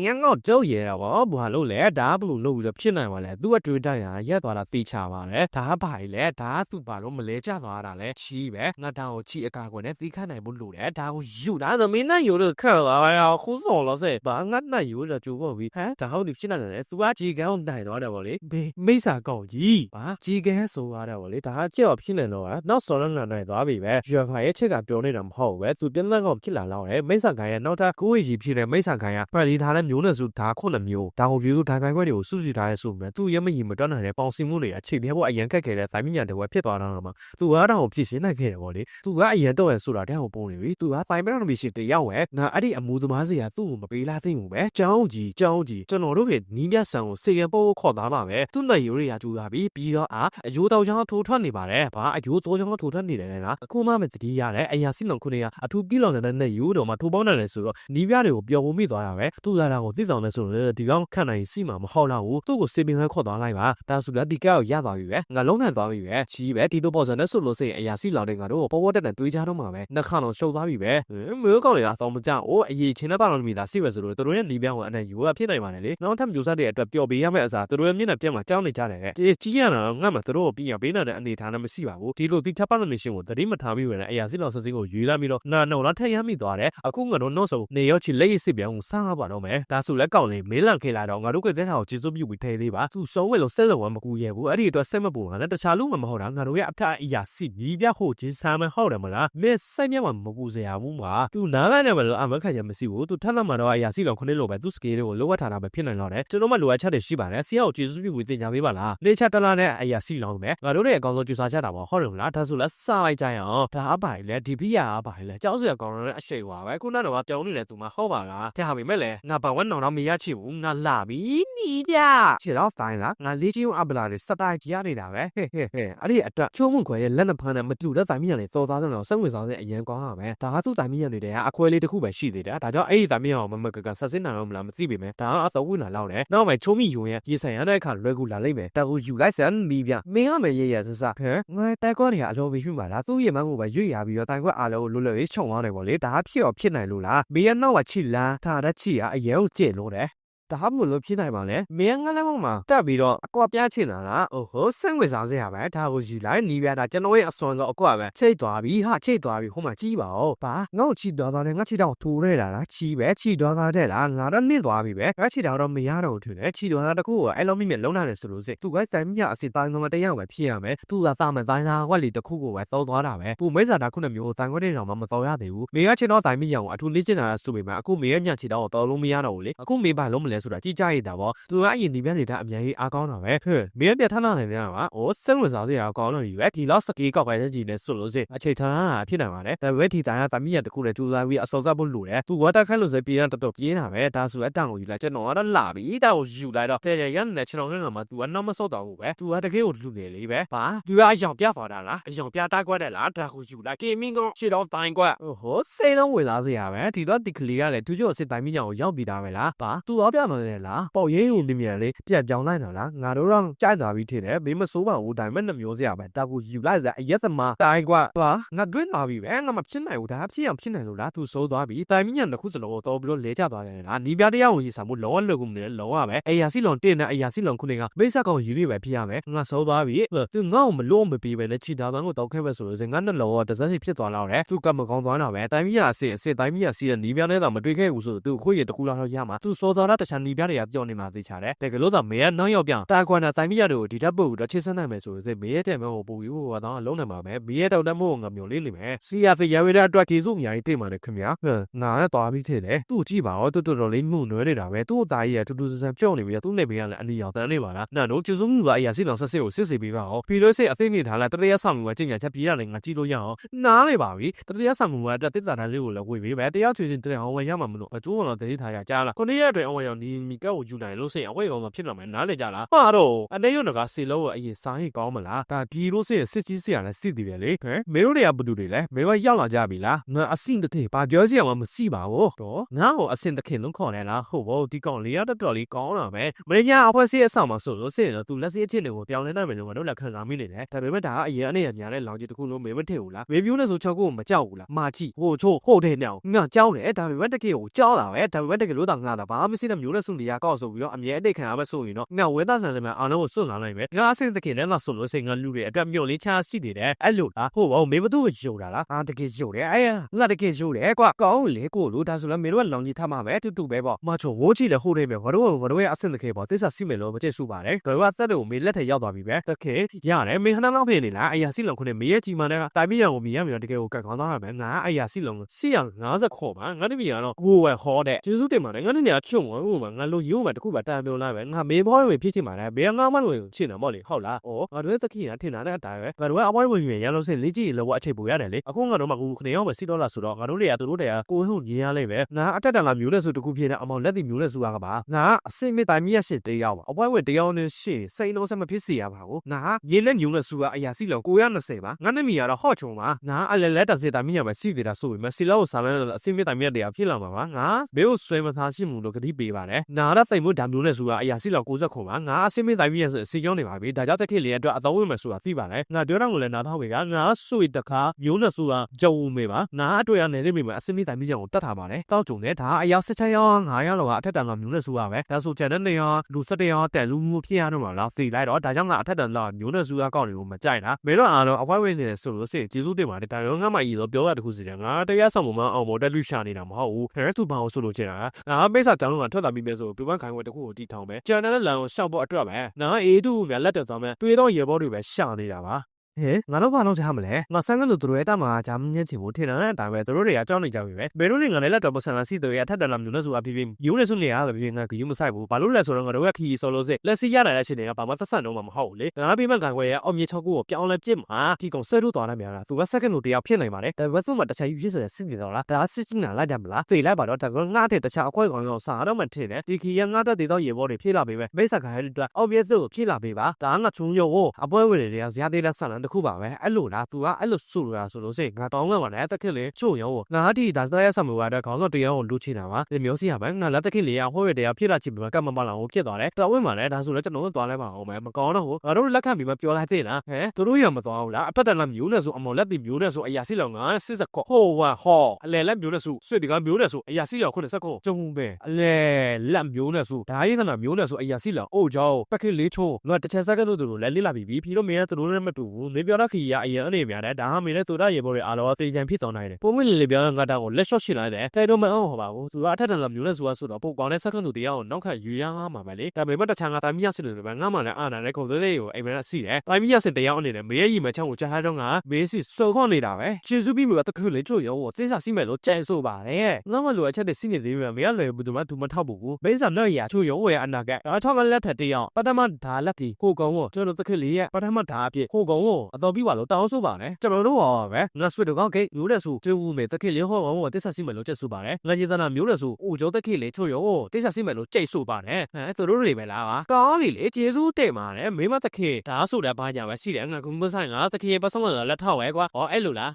ငါငေါ့တော့ရတာဗောဘာလို့လဲဒါဘလို့လို့ဖြစ်နိုင်ပါလဲသူအတွေ့အကြုံရရက်သွားတာသိချပါတယ်ဒါဘာကြီးလဲဒါသူ့ဘာလို့မလဲကြသွားတာလဲချီးပဲငါတောင်ကိုချီအကာကွယ်နဲ့သိခန့်နိုင်ဖို့လိုတယ်ဒါကိုယူတာသမီးနဲ့ယူလို့ခက်လာရခုစော်လို့စေဘာငါနဲ့ယူတော့ကြိုးပေါ့ပြီဟမ်ဒါဟုတ်ဒီဖြစ်နေတယ်သူကជីကန်ကိုနိုင်သွားတယ်ဗောလေဘေးမိစ္ဆာကောင်ကြီးဘာជីကန်ဆိုရတယ်ဗောလေဒါကကြောက်ဖြစ်နေတော့နောက်စော်လည်းနိုင်သွားပြီပဲရွာဖာရဲ့ချက်ကပြောနေတာမဟုတ်ပဲသူပြင်းတဲ့ကောင်ဖြစ်လာတော့တယ်မိစ္ဆာကန်ရဲ့နောက်ထပ်ကိုယ်ကြီးဖြစ်တဲ့မိစ္ဆာကန်ကဖက်လီထားတဲ့မျိုးနဲ့စုဒါခုနှစ်မျိုးဒါကိုယူဒါတိုင်းခွဲတွေကိုစုစုထားရဲဆိုမှသူရမကြီးမတွန်းနိုင်တဲ့ပေါင်စီမှုတွေအခြေပြဖို့အရန်ခက်ခဲတဲ့ဇိုင်းမြညာတွေဖြစ်သွားတော့မှသူကတော့ဖြစ်စင်းနိုင်ခဲ့တယ်ဗောလေသူကအရင်တော့ရဆိုတာတဲ့ဟိုပုံနေပြီသူကဖိုင်မရမရှိတယောက်ဝဲငါအဲ့ဒီအမူသမားစီကသူ့ကိုမပေးလားသိမှုပဲကျောင်းကြီးကျွန်တော်တို့ရဲ့နီးပြဆန်ကိုစေရပိုးခေါ်သားမှာပဲသူ့နဲ့ယူရီယာကျူလာပြီးတော့အယိုးတောင်ချောင်းထိုးထွက်နေပါတယ်ဘာအယိုးတောချောင်းထိုးထွက်နေတယ်လားအခုမှမတတိရတယ်အရာစီလုံခုနေကအထူးကြီးလောင်တဲ့ယူတော်မှာထိုးပေါင်းတယ်ဆိုတော့နီးပြတွေကိုပျော်ဖို့မိသွားရပဲသူ့လာတာကိုသိဆောင်နေဆိုတော့ဒီကောင်ခန့်နိုင်စီမှာမဟုတ်တော့ဘူးသူ့ကိုစေပင်ခဲခေါ်သွားလိုက်ပါဒါဆိုလည်းဒီကောက်ရသွားပြီပဲငါလုံးနဲ့သွားပြီပဲကြီးပဲဒီလိုပေါ်စံနဲ့ဆိုလို့စိအရာစီလောင်တဲ့ငါတို့ပေါ်ပေါ်တက်တွေးကြတော့မှာပဲနှက်ခါတော့ရှုပ်သွားပြီပဲမျိုးကောက်နေတာသောမကြအိုးအရေးချင်းနဲ့ပါလို့မိသားစိပဲဆိုလို့တို့ရဲ့နီးပြကိုအနဲ့ယူရဖြစ်နိုင်ပါနဲ့လေနောက်ထပ်မျိုးစားတွေအတွက်ပျော်ပေးရမယ့်အစားတို့ရဲ့မျက်နှာပြက်မှာကြောင်းနေကြတယ်ဒီကြီးရတော့ငါမှတို့ကိုပြီးရပေးတဲ့အနေထားနဲ့မရှိပါဘူးဒီလိုတိထပ်ပါလို့နေရှင်ကိုတတိမထားပြီးဝင်တဲ့အရာစီလောင်စစင်းကိုယူလာပြီးတော့နာနှုံလာထက်ရမိသွားတယ်အခုငါတို့နှုတ်ဆုံနေရောချီလက်ရစ်ပြောင်းကိုစားပါတော့မယ်ဒါဆိုလက်ကောက်လေးမေးလန့်ခေလာတော့ငါတို့ကတဲ့ထားကိုကျေစုပ်ပြုပြီးထဲလေးပါသူစုံဝဲလို့ဆက်လုံးဝမကူရဲဘူးအဲ့ဒီအတွက်ဆက်မပူငါနဲ့တခြားလူမှမဟုတ်တာငါတို့ရဲ့အထအရာစီနီးပြ后金三门好的么啦，没三年嘛没不是呀嘛，都哪个呢嘛阿没看见没事wo，都他那嘛的话也是两块的老板都是给的我，老板他那边骗人了嘞，这他妈老板吃的稀巴烂，谁要就是比为人家没办啦，你吃得啦呢，哎呀是两没，我都来讲说就啥吃的嘛，好人啦，他说了啥来着呀，他阿爸嘞，DP 呀阿爸嘞，就是要讲了谁话喂，可能的话叫你来做嘛好吧啦，听下面没嘞，我把我弄到没呀去，我拉比你的，吃到饭了，我理解阿不啦的十大家里的喂，嘿嘿嘿，阿里一段，出门快冷的朋友们住在咱们家里做啥子呢？生活上的眼光下面，大家都咱们家里的呀，快乐的苦白西的，大家哎咱们家我们个实际上我们那么这边没，大家都会拿老嘞，那我们出门用呀，一生下来看热乎来里面，但我有来生里边，没俺们爷爷是啥？嘿，我大哥的阿老为什么啦？所以嘛我们有呀，比如大哥阿老路来冲我来我哩，大家票偏来路啦，没人拿我去啦，他的去啊也有接路嘞。他不路偏来嘛嘞，没人来嘛，这边咯，过边去啦，哦吼，生活上这下呗，他我就来里边的，见到我也算个过呗，吃大米哈，吃大米好嘛鸡吧哦，爸，我吃大米嘞，我吃到吐来啦，吃呗，吃大米的啦，我这你大米呗，我吃到都没牙肉吐嘞，吃到那个哎，老米面老难的时候是，都怪在米啊是当我们这样呗偏呗，都是咱们在那我里头苦过呗，糟糟的呗，不没啥的可能没有咱我这上嘛糟呀的哦，没有吃到在米样啊，就你这那苏北嘛，我没人吃到到老米牙肉嘞，我没把老米来说了，只加一点啵，都阿姨那边的他免疫阿高了呗，哼，没人别他那那边嘛，我生活上是阿高了以外，地老是几个块钱的收入是，而且他啊偏难嘛嘞，但问题咱呀咱们也得过来就是为收入不路嘞，都我打开路是别人得到别人呗，但是我当我原来这弄的拉比，但我有来了，这人来吃那个嘛，都那么少到呗，都还得给我路来了呗，爸，对啊，样别发达了，样别大过来了，但我有来给民工吃到饭过，哦吼，谁能为啥子呀呗？地到地克里亚嘞，就就是咱们讲要比大为啦，爸，都要别么的啦，包也有里面嘞，这将来呢啦，俺都让家大为天嘞，没么说吧，我咱们的苗子呀呗，但我有来是也是嘛，大过，爸，俺对那边呗，俺们偏来我他偏偏来了，都收大比，咱们讲的苦子了，到不了来家大人啦，你别的样我是什么老啊老公的老啊呗，哎呀是老爹呢，哎呀是老公的啊，没啥讲有哩呗偏呗，俺收大比，就俺们老没比呗，那其他的我都开不说是俺的老啊，这真是偏多了嘞，就干么讲多了呗，咱们也是咱们也是里边的咱们对开无数都可以都过了下嘛，都说到了，但是里边的也叫你嘛最强嘞，这个老早没人能要变，但关键咱们也都地下不的，其实那没说是没得没我不有我当老那嘛没，没得那么我苗里里面，是呀是因为那多技术面对嘛的看面，那大比起来，都基本上都来木弄的啦呗，都在也都是在教里面都那边了，你要在那边啦，那都就是我也是能是60比吧哦，比如说在你谈了，这也上我今年才比了人家记录样哦，哪里吧喂，这也上我这在那里了，我以为这要最近这样我也嘛么弄，中了这一台也加了，可能也对我要你给我就来路线，我有个骗了没哪里加了，妈都，那有那个谁了我也生意高么啦，但比如说17岁了10的嘞，没有的也不对的嘞，没有养了家比啦，那阿信的对，把条件我们洗吧哦，多，然后阿信的看拢看来啦，好不，地讲里啊的道理讲了没，没人家阿些上嘛说了些了，都那些钱的我掉在那边我都来看上面的嘞，但没问题啊，也那人家嘞老几的可能没问题啦，没有那时候超过我们教务了，马气我错后天了，俺教嘞，但没问题给我教了哎，但没问题给路当俺的，把我们现在没有那兄弟啊告诉我，俺们也得看俺们说的，俺为啥子呢？俺那我说俺那边，俺现在看人那说了些俺路的，这没有你抢死的嘞，哎路啦，好我没不都有了啦，俺得给有的，哎呀，俺得给有的，瓜搞嘞过路，但是那没有人他妈呗，就白吧，妈错，我记得后天呗，我也现在可以吧，这是新闻了，不结束吧嘞，对吧？这里我没来太要到边呗，这看呀嘞，没看到那边的啦，哎呀，新郎可能没有几嘛嘞，但没有我没有这个我刚刚那边，俺哎呀新郎，新郎俺是可嘛，俺那边咯，我也好的，就是对嘛嘞，俺那俩穷我嘛，俺路有嘛，这苦吧，但没有那边，俺没跑因为脾气嘛嘞，别俺们路去那么哩，好啦，哦，俺这个人听那个大呗，俺我阿爸我原来老是理解了我吃不下来嘞，我俺都嘛我可能要么洗到了说了，俺都俩都俩，过后你下来呗，那这咱没有的时候都股票的，俺们那里没有的时候啊个吧，那生命大米也是得要吧，我得要呢是，谁弄什么屁事啊吧？那原来有的时候啊，哎呀，是了，过样的事吧，俺那米啊好穷嘛，那俺来但是大米也没死的啦，所以嘛，是了我上来了，生命大米的要骗了嘛嘛，啊，没有水嘛，他是木头给你背吧嘞，那他在木谈有的时候啊，哎呀，是了，过着苦嘛，俺生命大米也是讲的嘛，大家在这里都啊，早晚嘛说啊，对吧嘞？那对让我来拿他回家，俺水的卡有的时候啊，就没嘛，那对啊，那里面嘛，生命大米就得他嘛嘞，早中的他，哎呀，实在呀，俺呀了啊，他当俺有的时候啊喂，但是真的呀，路上的呀，带路木片的嘛，然后谁来了，大家啊，他当了有的时候啊，搞的我们在啦，没了啊，了，我问你说了些，技术对嘛的，但是俺嘛一直表达的故事的，啊，对呀，什么嘛，哦，我在路上的那么好，还是都帮我说了些啊，啊，没啥讲了嘛，他那边说，别管看我的苦地头没，讲那人上不得呗，那一度原来的咱们对到也包里边想的了吧。ငါတို့ဘာလုပ်ချင်မလဲငါဆန်းကလူတို့ရဲ့အတမှာဂျာမန်ချင်းကိုထင်တဲ့အတိုင်းပဲသူတို့တွေအကြောင်းနေကြပြီပဲဘယ်လိုနေငါလည်းလက်တော်ပစံလာစီတို့ရဲ့အထက်တန်လာမျိုးနဲ့ဆိုတာပြပြယူနေစုနေရပဲပြငါကယူမဆိုင်ဘူးဘာလို့လဲဆိုတော့ငါတို့ကခီဆိုလို့စစ်လက်စီရနိုင်တဲ့ချင်းတွေကဘာမှသက်ဆက်တော့မှမဟုတ်ဘူးလေငါပြီးမှကန်ခွဲရဲ့အောင်မြေ6ခုကိုပြောင်းလဲပြစ်မှာဒီကောင်ဆဲတို့သွားနိုင်များလားသူကစက္ကန့်လို့တရားဖြစ်နိုင်ပါတယ်ဒါပေမဲ့သူ့မှာတခြားယူဖြစ်စရာစစ်နေတော့လားဒါစစ်ချင်းလာလိုက်တယ်မလားသိလိုက်ပါတော့ဒါကငါတဲ့တခြားအခွဲကောင်ရောစားတော့မှထင်တယ်ဒီခီရငါတဲ့ဒေတော့ရေဘောတွေဖြစ်လာပြီပဲမိတ်ဆက်ခိုင်းတဲ့အောင်မြေစုကိုဖြစ်လာပြီပါဒါငါချုံရုံကိုအပွဲဝင်တွေကဇာသေးလက်ဆက်လန်တစ်ခုပါပဲအဲ့လိုလားသူကအဲ့လိုဆိုရဆိုလို့စိငါတောင်းလာပါနဲ့တက်ခက်လေချုံရုံကိုငါဒီဒါစတဲ့ဆက်မှုကတော့ခေါင်းဆောင်တရားကိုလူချင်တာပါဒီမျိုးစီရပဲငါလက်တက်ခက်လေအဟောရတရားဖြစ်လာချင်ပြီးကမမလာကိုဖြစ်သွားတယ်တော်ဝင်ပါလေဒါဆိုလည်းကျွန်တော်တို့သွားလဲပါအောင်မယ်မကောင်းတော့ဘူးငါတို့လက်ခံပြီးမပြောလိုက်သေးလားဟဲ့သူတို့ရမသွားဘူးလားအဖက်တန်လာမျိုးနဲ့ဆိုအမော်လက်တီမျိုးနဲ့ဆိုအရာစီလောင်ငါစစ်စကောဟိုဝါဟောအလဲလက်မျိုးနဲ့ဆိုဆွေဒီကမျိုးနဲ့ဆိုအရာစီလောင်ခုနစကောကျုံပဲအလဲလက်မျိုးနဲ့ဆိုဒါရေးကနာမျိုးနဲ့ဆိုအရာစီလောင်အိုးကြောပက်ကက်လေးချိုးငါတစ်ချက်စက္ကန့်တို့တို့လဲလေးလာပြီးပြီးတော့မင်းကသူတို့နဲ့မတူဘူးနေပြောတော့ခီရအရင်အနေများတယ်ဒါဟာမင်းနဲ့ဆိုတော့ရေဘော်တွေအားလုံးအသေးချင်ဖြစ်သွားနိုင်တယ်ပုံမင်းလေးပြောငါတောင်ကိုလက်ရှော့ရှင်းလိုက်တယ်တဲတော့မအောင်ဟောပါဘူးသူကအထက်တန်လာမျိုးနဲ့ဆိုတော့ပုံကောင်းတဲ့စက္ကန့်တို့တရားကိုနောက်ခါယူရမှာပဲလေဒါပေမဲ့တခြားငါတိုင်းမြတ်စစ်လို့ပဲငါမှလည်းအာနာနဲ့ခုံသေးလေးကိုအိမ်မက်စီတယ်တိုင်းမြတ်စစ်တရားအနေနဲ့မေးရီမချောင်းကိုကြားထားတော့ငါမေးစီစောခေါနေတာပဲကျေစုပြီးပြီတခုလေချို့ရောကိုသိစားစီမဲ့လို့ကြဲဆိုပါတယ်ငါမလို့အချက်တဲ့စီနေသေးပြီမေးရလွယ်ဘူးသူမထောက်ဘူးမေးစာတော့ရချို့ရောရဲ့အနာကအားချောင်းကလက်ထက်တရားပထမဓာလက်ပြီးဟိုကောင်ကိုကျွန်တော်တခက်လေးရဲ့ပထမဓာအဖြစ်ဟိုကောင်ကိုအတော်ပြီးပါလို့တောင်းဆိုပါတယ်ကျွန်တော်တို့ဟောပဲငါဆွေတော့ကောက်ကိမျိုးတဲ့ဆိုကျွေးဦးမေတခက်လေးဟောကောင်ကိုသိစားစီမဲ့လို့ကြက်ဆိုပါတယ်ငါရေသနာမျိုးတဲ့ဆိုအိုကျော်တခက်လေးချို့ရောကိုသိစားစီမဲ့လို့ကြိတ်ဆိုပါတယ်ဟမ်သူတို့တွေပဲလားကောင်းလေကျေစုတဲ့မှာလေမေးမတခက်ဒါဆိုတာဘာညာပဲရှိတယ်ငါကမဆိုင်ငါတခက်ပတ်ဆုံးလာလက်ထောက်ပဲကွာဟောအဲ့လိုလား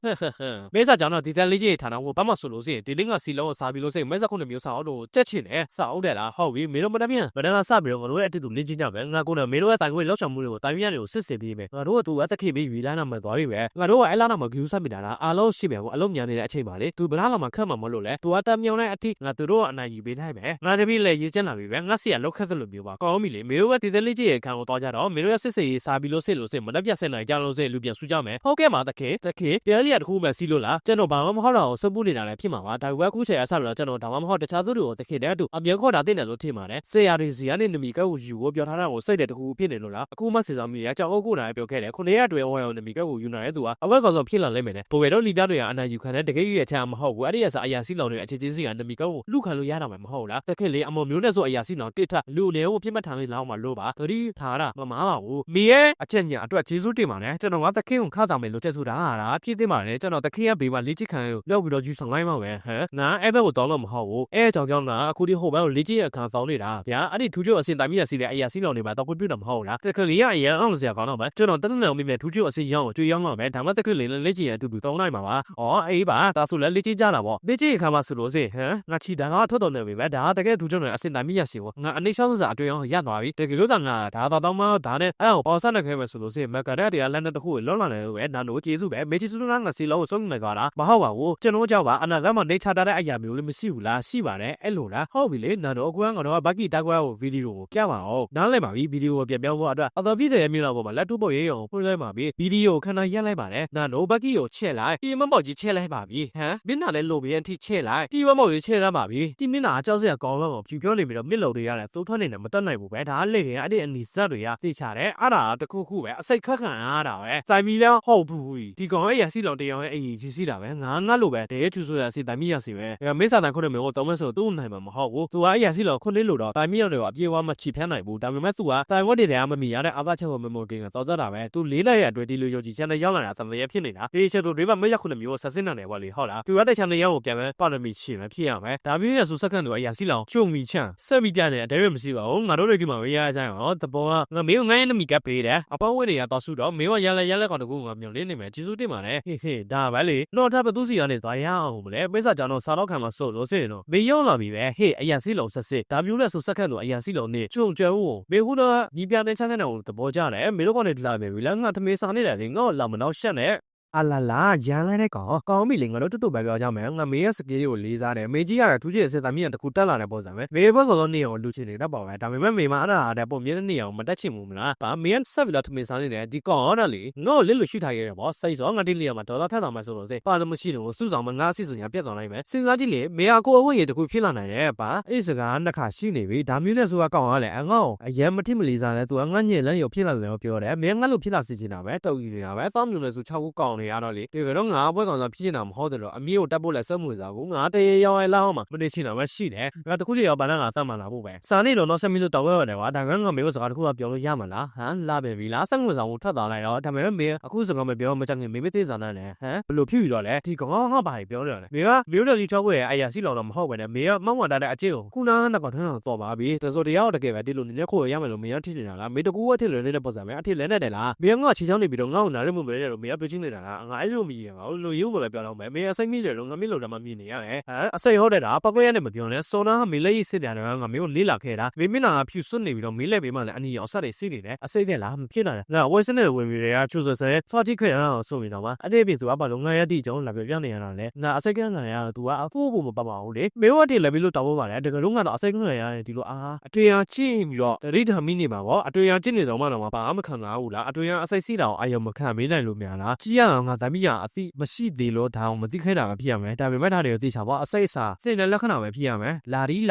မေးစာကြောင့်တော့ဒီတန်လေးကြီးဌာနကိုဘာမှဆိုလို့စိဒီလင်းကစီလုံးကိုစားပြီးလို့စိမဲစခုနှစ်မျိုးစားအောင်လို့ကြက်ချင်တယ်စားအောင်တယ်လားဟုတ်ပြီမင်းတို့မတမြန်ဗဒနာစပြီးတော့ငါတို့ရဲ့အတူတူလင်းချင်းကြပဲငါကမင်းတို့ရဲ့တိုင်ခွေလောက်ချောင်မှုတွေကိုတိုင်ပြန်တွေကိုစစ်စစ်ပြီးမယ်ငါတို့ကသူကတခက်ပြီးယူလာနာမှာသွားပြီပဲငါတို့ကအဲ့လာနာမှာဂူးဆက်မိတာလားအားလုံးရှိမယ်ပေါ့အလုံးညာနေတဲ့အချိန်ပါလေသူဗလားလာမှာခတ်မှာမလို့လဲသူကတမြောင်တဲ့အထိငါတို့ကအနိုင်ယူပေးနိုင်မယ်ငါတပည့်လည်းရေးချင်လာပြီပဲငါစီကလောက်ခက်သလိုမျိုးပါကောင်းပြီလေမင်းတို့ကဒီတလေးကြီးရဲ့ခံကိုသွားကြတော့မင်းတို့ရဲ့စစ်စစ်ရေးစားပြီးလို့မနှက်ပြတ်ဆက်နိုင်ကြလို့လူပြန်ဆူကြမယ်ဟုတ်ကဲ့ပါတခေတရားလျက်တစ်ခုမှစီးလို့လားကျွန်တော်ဘာမှမဟုတ်တော့စပူးနေတာလည်းဖြစ်မှာပါဒါပေမဲ့အခုချိန်အဆလို့ကျွန်တော်ဒါမှမဟုတ်တခြားသူတွေကိုတခေတဲ့အတူအမြဲခေါ်တာသိတယ်လို့ထင်ပါတယ်ဆေးရည်စီကနေနမီကောက်ကိုယူဖို့ပြောထားတာကိုစိတ်တဲ့တခုဖြစ်နေလို့လားအခုမှစေဆောင်မိရကြောက်အုပ်ကိုနိုင်ပြောခဲ့တယ်ခုနေ့ရက်တွေဝယ်အောင်နမီကောက်ကိုယူနိုင်တဲ့သူကအဝက်ကောင်ဆုံးဖြစ်လာလိမ့်မယ်နဲ့ဘိုးဘယ်တော့လီတာတွေကအနာယူခံတဲ့တကယ်ကြီးရဲ့ချမ်းမဟုတ်ဘူးအဲ့ဒီရစားအရာစီလောင်တွေအခြေချင်းစီကနမီကောက်ကိုလူခံလို့ရတာမှမဟုတ်လားတခေလေးအမော်မျိုးနဲ့ဆိုအရာစီလောင်တစ်ထလူနေကိုပြစ်မှတ်ထားလေးလောင်းမှလို့ပါသတိထားတာမမားပါဘူးမီရဲ့အချက်ညာအတွက်ကျေးဇူးတင်ပါတယ်ကျွန်တော်ကတခေကိုခါဆောင်မယ်လို့ချက်ဆိုတာဟာဖြစ်သိပါတယ်ကျွန်တော်တခေကဘေးမှာလေ့ကျင့်ခံရောက်ပြီးတော့ယူဆောင်လိုက်မှာပဲဟမ်ငါအဲ့ဘက်ကိုတောင်းလို့မဟုတ်ဘူးအဲ့ကြောင့်ကအခုဒီဟိုဘက်ကိုလေ့ကျင့်အခါဆောင်နေတာဗျာအဲ့ဒီထူးချို့အစင်တိုင်းမြစီတဲ့အရာစီလောင်တွေမှာတော့ပြပြတော့မဟုတ်လားတခေလေးကအရင်အောင်စရာကောင်းတော့ပဲကျွန်တော်တနင်္လာနေ့မြထူးချို့အစင်ရောင်းကိုကြွေးရောင်းတော့ပဲဒါမှတခေလေးလေ့ကျင့်ရအတူတူတောင်းလိုက်မှာပါအော်အေးပါဒါဆိုလည်းလေ့ကျင့်ကြတာပေါ့လေ့ကျင့်အခါမှာဆိုလို့စိဟမ်ငါချီတန်ကထွက်တော်နေပြီပဲဒါတကယ်ထူးချို့နဲ့အစင်တိုင်းမြစီကိုငါအနေရှောင်းစအတွင်းအောင်ရသွားပြီတကယ်လို့ငါဒါတော့မှဒါနဲ့အဲ့ကိုပေါ်ဆက်နေခဲ့မယ်ဆိုလို့စိမကရက်တရားလက်နဲ့တခုကိုလွတ်လာတယ်လို့ပဲနာတို့ကျေးဇူးပဲမေချီစုနာငါစီလုံးကိုစုံနေကြတာမဟုတ်ပါဘူးကျွန်တော်ကြောက်ပါအနာဂတ်မှာနေချတာတဲ့အရာမျိုးလည်းမရှိဘူးလားရှိပါတယ်အဲ့လိုလားဟုတ်ပြီလေနာတို့အကွမ်းကတော့ဘက်ကီတက်ကွာကိုဗီဒီယိုကိုပြပါအောင်နားလည်ပါပြီဗီဒီယိုကိုပြန်ပြောဖို့အတွက်အသောပြည့်တဲ့မျိုးလောက်ပေါ်မှာလက်တူပုတ်ရေးရုံဖွင့်လိုက်ပါပြီဗီဒီယိုခဏရက်လိုက်ပါတယ်နာတို့ဘက်ကီကိုချက်လိုက်ဒီမမောက်ကြီးချက်လိုက်ပါပြီဟမ်မင်းနာလည်းလိုပြီးအထိချက်လိုက်ဒီမမောက်ကြီးချက်လိုက်ပါပြီဒီမင်းနာအကြောက်စရာကောင်းတော့ဖြူပြောနေပြီးတော့မြစ်လုံတွေရတယ်သိုးထွက်နေတယ်မတက်နိုင်ဘူးပဲဒါလေရင်အဲ့ဒီအနီဇက်တွေကသိချတယ်အဲ့ဒါတခုခုပဲအစိတ်ခက်ခံရတာပဲစိုင်မီလည်းဟုတ်ဘူးဒီကောင်ရဲ့ရစီလောင်တရားရဲ့အကြီးကြီးစီတာပဲငါလိုပဲတကယ်ထူဆိုရစီတိုင်မီရစီပဲမေးစာတန်ခုနှစ်မျိုးကိုသုံးမဆိုသူ့နိုင်မှာမဟုတ်ဘူးသူကအရာစီလောင်ခုနှစ်လို့တော့တိုင်မီရတွေကိုအပြေးဝမချီဖျန်းနိုင်ဘူးဒါပေမဲ့သူကတိုင်ဝတ်တွေမမီရတဲ့အာသာချက်မမိုကင်းကတော့ကြတာပဲသူလေးလက်ရဲ့အတွဲဒီလိုယုံကြည်ချက်နဲ့ရောက်လာတာသံသယဖြစ်နေတာဒီချက်တို့တွေမရခုနှစ်မျိုးဆက်စင်းနေတယ်ပေါ့လေဟုတ်လားသူရတဲ့ချန်နယ်ရောက်ကိုပြန်ပဲပါရမီရှင်ပဲဖြစ်ရမယ်ဒါမျိုးရဲ့ဆိုစက္ကန့်တို့အရာစီလောင်ကျုံမီချန်ဆက်ပြီးပြနေတဲ့အတဲရမရှိပါဘူးငါတို့တွေဒီမှာဝေးရကြအောင်တဘောကငါမေးငိုင်းနေမိကပေးတယ်အပေါင်းဝဲတွေကတော့ဆုတော့မေးဝရလဲကောင်တကူငါမျိုးလေးနေမယ်ကျေးဇူးတင်ပါတယ်ဟေးဒါပဲလေတော့ထပ်ဘသူစီကနေသွားရအောင်မလဲပိစာကြောင့်တော့စားတော့ခံမှာစို့လို့စင်တော့မေးရောက်လာပြီပဲဟေးအရာစီလောင်ဆက်စစ်ဒါမျိုးလဲဆိုစက္ကန့်တို့အရာစီလောင်နေကျုံကျဲဦးမေးခုတော့ဒီပြတဲ့ချမ်းတဲ့အောင်တဘောကြတယ်မေးတို့ကနေလာပြီလားငါသမီးစားနေတယ်လေငါ့လာမနောက်ရှက်နဲ့阿拉拉，原来那讲没灵，我都白表讲没，我没有是给我理解的，没几样，出去是咱们的苦得了的包咱们，没法个你我录起来的包呗，咱们没嘛那的包面的你我们得请我们啦，把面稍微了他们上的，你讲那里，我里路去他也包，谁说我这里嘛，到他上面说了噻，把他们系统手上嘛，俺是人家别上来没，现在这里没啊过我也都会批了来的，把意思个那看心里为，咱们那时候讲下来，我也没听没理解的，做俺年人有批了有标的，没俺都批了事情了呗，都有的呗，咱们那时候超过讲的呀那里，这个。我不讲说脾气那么好的了，没有打不来什么啥，我得要老嘛，没得钱那么细的，我都估计要把那咱们那不呗。三年了，那生命都到位的话，但是我没有啥的，我表了也没啦，那边为啦，生活上我太大来了，他们没，估计我们表没讲的，没得啥的嘞，不皮了嘞，提讲我把表了嘞，没有了就超过，哎呀，是老那么好玩的，没有，忙完大家就，可能那个天上做嘛比，但是要的给外地路，人家可也没路，没有提人啦，没得过提人的不是没，提人的啦，没有我其他那边我那里没得了，没有表情的啦，我就没。路有过来表了没？没生米的，我没路那么米呢哎，谁好的啦？不过也那么讲呢，说那没来一些的人，我没有理了开啦。为民那皮顺利的，没来为嘛呢？你要啥的谁的呢？谁的啦？骗了那我现在为民呀，就是说，超级可以啊，说明了吗？这边做把龙啊，地种那边养的人嘞，那谁个人呀？都啊，富不爸爸好嘞，没问题那边路打不完嘞，这个龙啊，谁个人呀？地路啊，这样进着，这里头迷你嘛，我这样进的嘛，把俺们看哪有啦？这样谁知道？哎呀，没看没来路面啦，这样啊，咱们呀，没西地路他我们自己开那个皮没，但是没他的自己话，谁啥？现在那看那个皮没？拉里，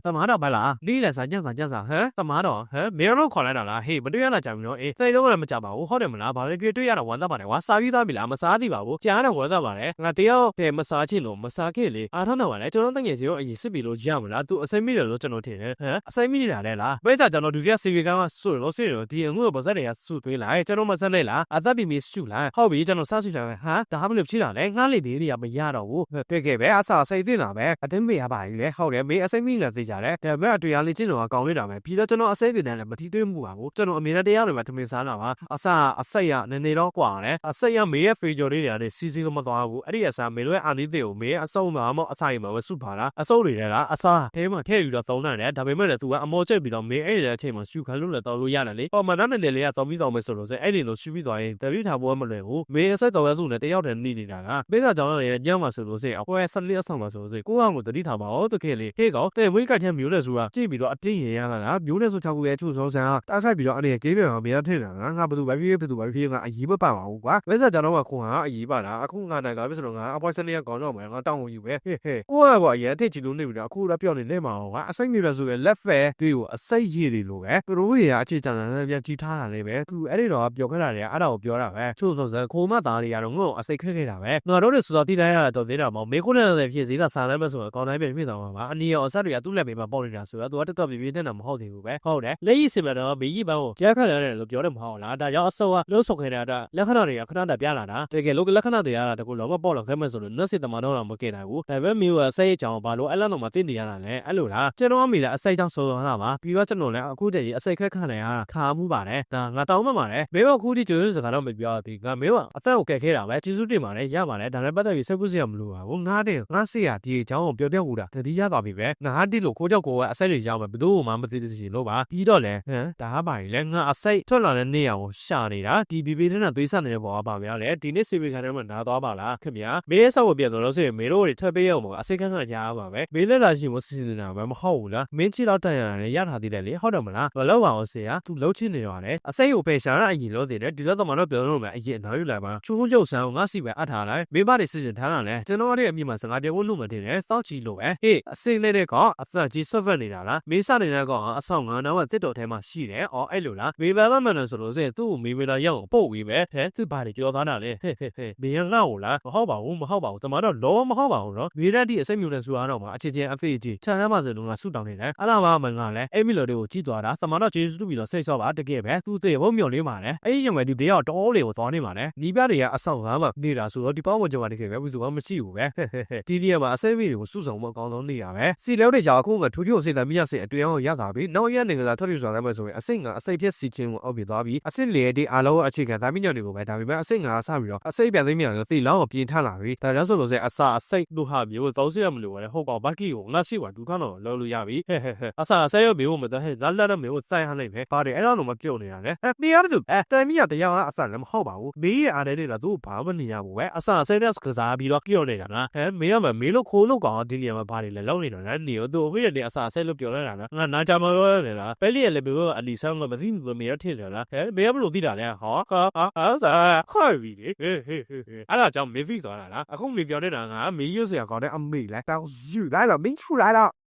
怎么到白啦？你来三讲啥？怎么到？没人看来了啦，嘿，不对呀，那讲明再多人没讲吧？我好点没啦，把那个对呀，玩到吧的，我啥鱼啥比啦，没啥地吧？我讲的我咋吧嘞？我对呀，对没啥钱咯，没啥给哩，他那玩嘞，就那等于就20比路讲没啦，都3米的路真的天，3米的来啦，为啥讲到对呀？谁讲说老师了，第我不是的呀，说对啦，讲到没啥来啦，咋比没输啦？好比讲到30岁但他们就起来嘞，俺那边的也没压到我，对个呗，啥谁对那呗，真没呀吧？嘞，好嘞，没3米了这家嘞，但没对呀，你真的讲没到呗，比较真的谁对呢？没提对木啊，我真的没那点样的嘛，他们啥了嘛？谁呀？你老挂嘞？谁呀？没非洲的呀？的西个么多啊？我这啥没来安利的，没手嘛么？啥嘛？我手帕啦，手里的啦，啥？他们他遇到遭难嘞，他们没得做啊，没这比到没哎，他们修开路了道路压了嘞，把嘛那的嘞呀，早没说了噻，哎，你都修不到哎，特别他不么嘞，我没谁做做呢，得要人你啦，没啥讲嘞，讲嘛说了噻，我生理上嘛说噻，过我这里他嘛都可以嘞，这个对每个天没得说啊，这比如啊真一样啦，没得说超过出手噻，大概比如你这边没得听啦，俺不都外边啊，一不办我瓜，为啥讲我空啊一办啦，空啊那个不是咯啊，把生理讲了嘛，我当我以为，嘿嘿，我也得记录那边，空了表的那嘛，我生理了说个 left 对我谁也的路哎，不如呀，去讲那边其他那边，都哎里头表开来的，俺都表了呗，出手是空嘛打的呀，我谁开啦呗，我都是说到地来啊，到地了嘛，没可能在平时那3来不说，刚那边没到嘛，你要啥的呀，都来没嘛包的啦，说都特别别的那么好听呗，好嘞，那意思嘛的，没一般哦，这看来都表的不好啦，大家说啊，都说开了的，那看到的呀，看到的变了的，这个如果那看到的呀，这个老个包了，开门说的，那些他妈都那么给来我，但是没有谁讲把路，那么真的呀嘞，路啦，这种没了，谁讲说那嘛，比如这种嘞，估计谁看来啊，看不罢嘞，但我到嘛嘞，没有估计就是看到没标的，我没有，咱我开了呗，技术的嘛嘞，也嘛嘞，但是不等于是不是也没路啊，我俺谁呀，第讲我标点误了，这底下大皮呗，俺的路可叫过啊，谁的讲嘛，不都嘛没这些路吧，比到嘞，大把嘞，俺谁突然的那样我想的啦，第比的那对上的包把面嘞，第那随便看他们拿多把啦，可别啊，没啥我别做了噻，没路的特别要么，谁看看家嘛呗，没得那些我事情那么好了，没知道怎样的压他的嘞，好的么啦，我老话我说啊，都老起的话嘞，谁有白相啊，一路的嘞，第二怎么那标准嘛，也哪有来嘛，出就上我是为他来，没把的事情谈了嘞，真的我的密码是俺的我弄个的嘞，早起路哎，谁来的讲，自己说分的啦，没啥的那个上俺那我这道题嘛是嘞，哎路啦，没办法嘛那时候噻，都没为了养保卫呗，这把的就他那嘞，嘿嘿嘿，没人俺我啦，不好吧，我不好吧，怎么着老不好吧，我说，为了的生命的说俺嘛，之前俺飞机，常常嘛是弄个苏当的嘞，俺那嘛问俺嘞，没了的我记住了，怎么着就是都为了谁说吧，这个呗，都对我苗的嘛嘞，因为你不要找嘞，我找你嘛嘞，你别的呀上俺嘛，你那说的把我就话的个，为什么没洗过呗，嘿嘿嘿，弟弟嘛，谁为我输上我刚刚你呀呗，谁了的家伙我出去谁在米家谁对我也大比，那也那个他就说他们说，谁偏事情我比大比，谁来的阿老去看他们家那个呗，他们谁啥比了，谁别的面谁老变他那位，但是说是谁都哈比我早些没留的，好搞把给我那些玩都看了老也比，嘿嘿嘿，谁要比我们的嘿，那没有在他那边，把的那么漂亮嘞，没有就但米家的样那么好吧，我မေးရအားတဲ့လားသူ့ဘာမှမနေရဘူးပဲအစာဆဲတဲ့ကစားပြီးတော့ကြောက်နေတာလားမေးရမှာမေးလို့ခိုးလို့ကောင်ဒီနေရာမှာဘာတွေလဲလောက်နေတာလဲနေတော့သူဝိရတဲ့အစာဆဲလို့ပြောလိုက်တာလားငါနာကြမှာပြောနေလားပဲလီရလည်းပြောအလီဆန်းကမသိဘူးမေးရထင်တယ်လားမေးရဘလို့သိတာလဲဟောစားခိုက်ပြီလေအဲ့ဒါကြောင့်မေးဖိသွားတာလားအခုမေးပြောနေတာငါမေးရစရာကောင်းတဲ့အမေလဲတောင်းယူလိုက်တော့မင်းထူလိုက်တော့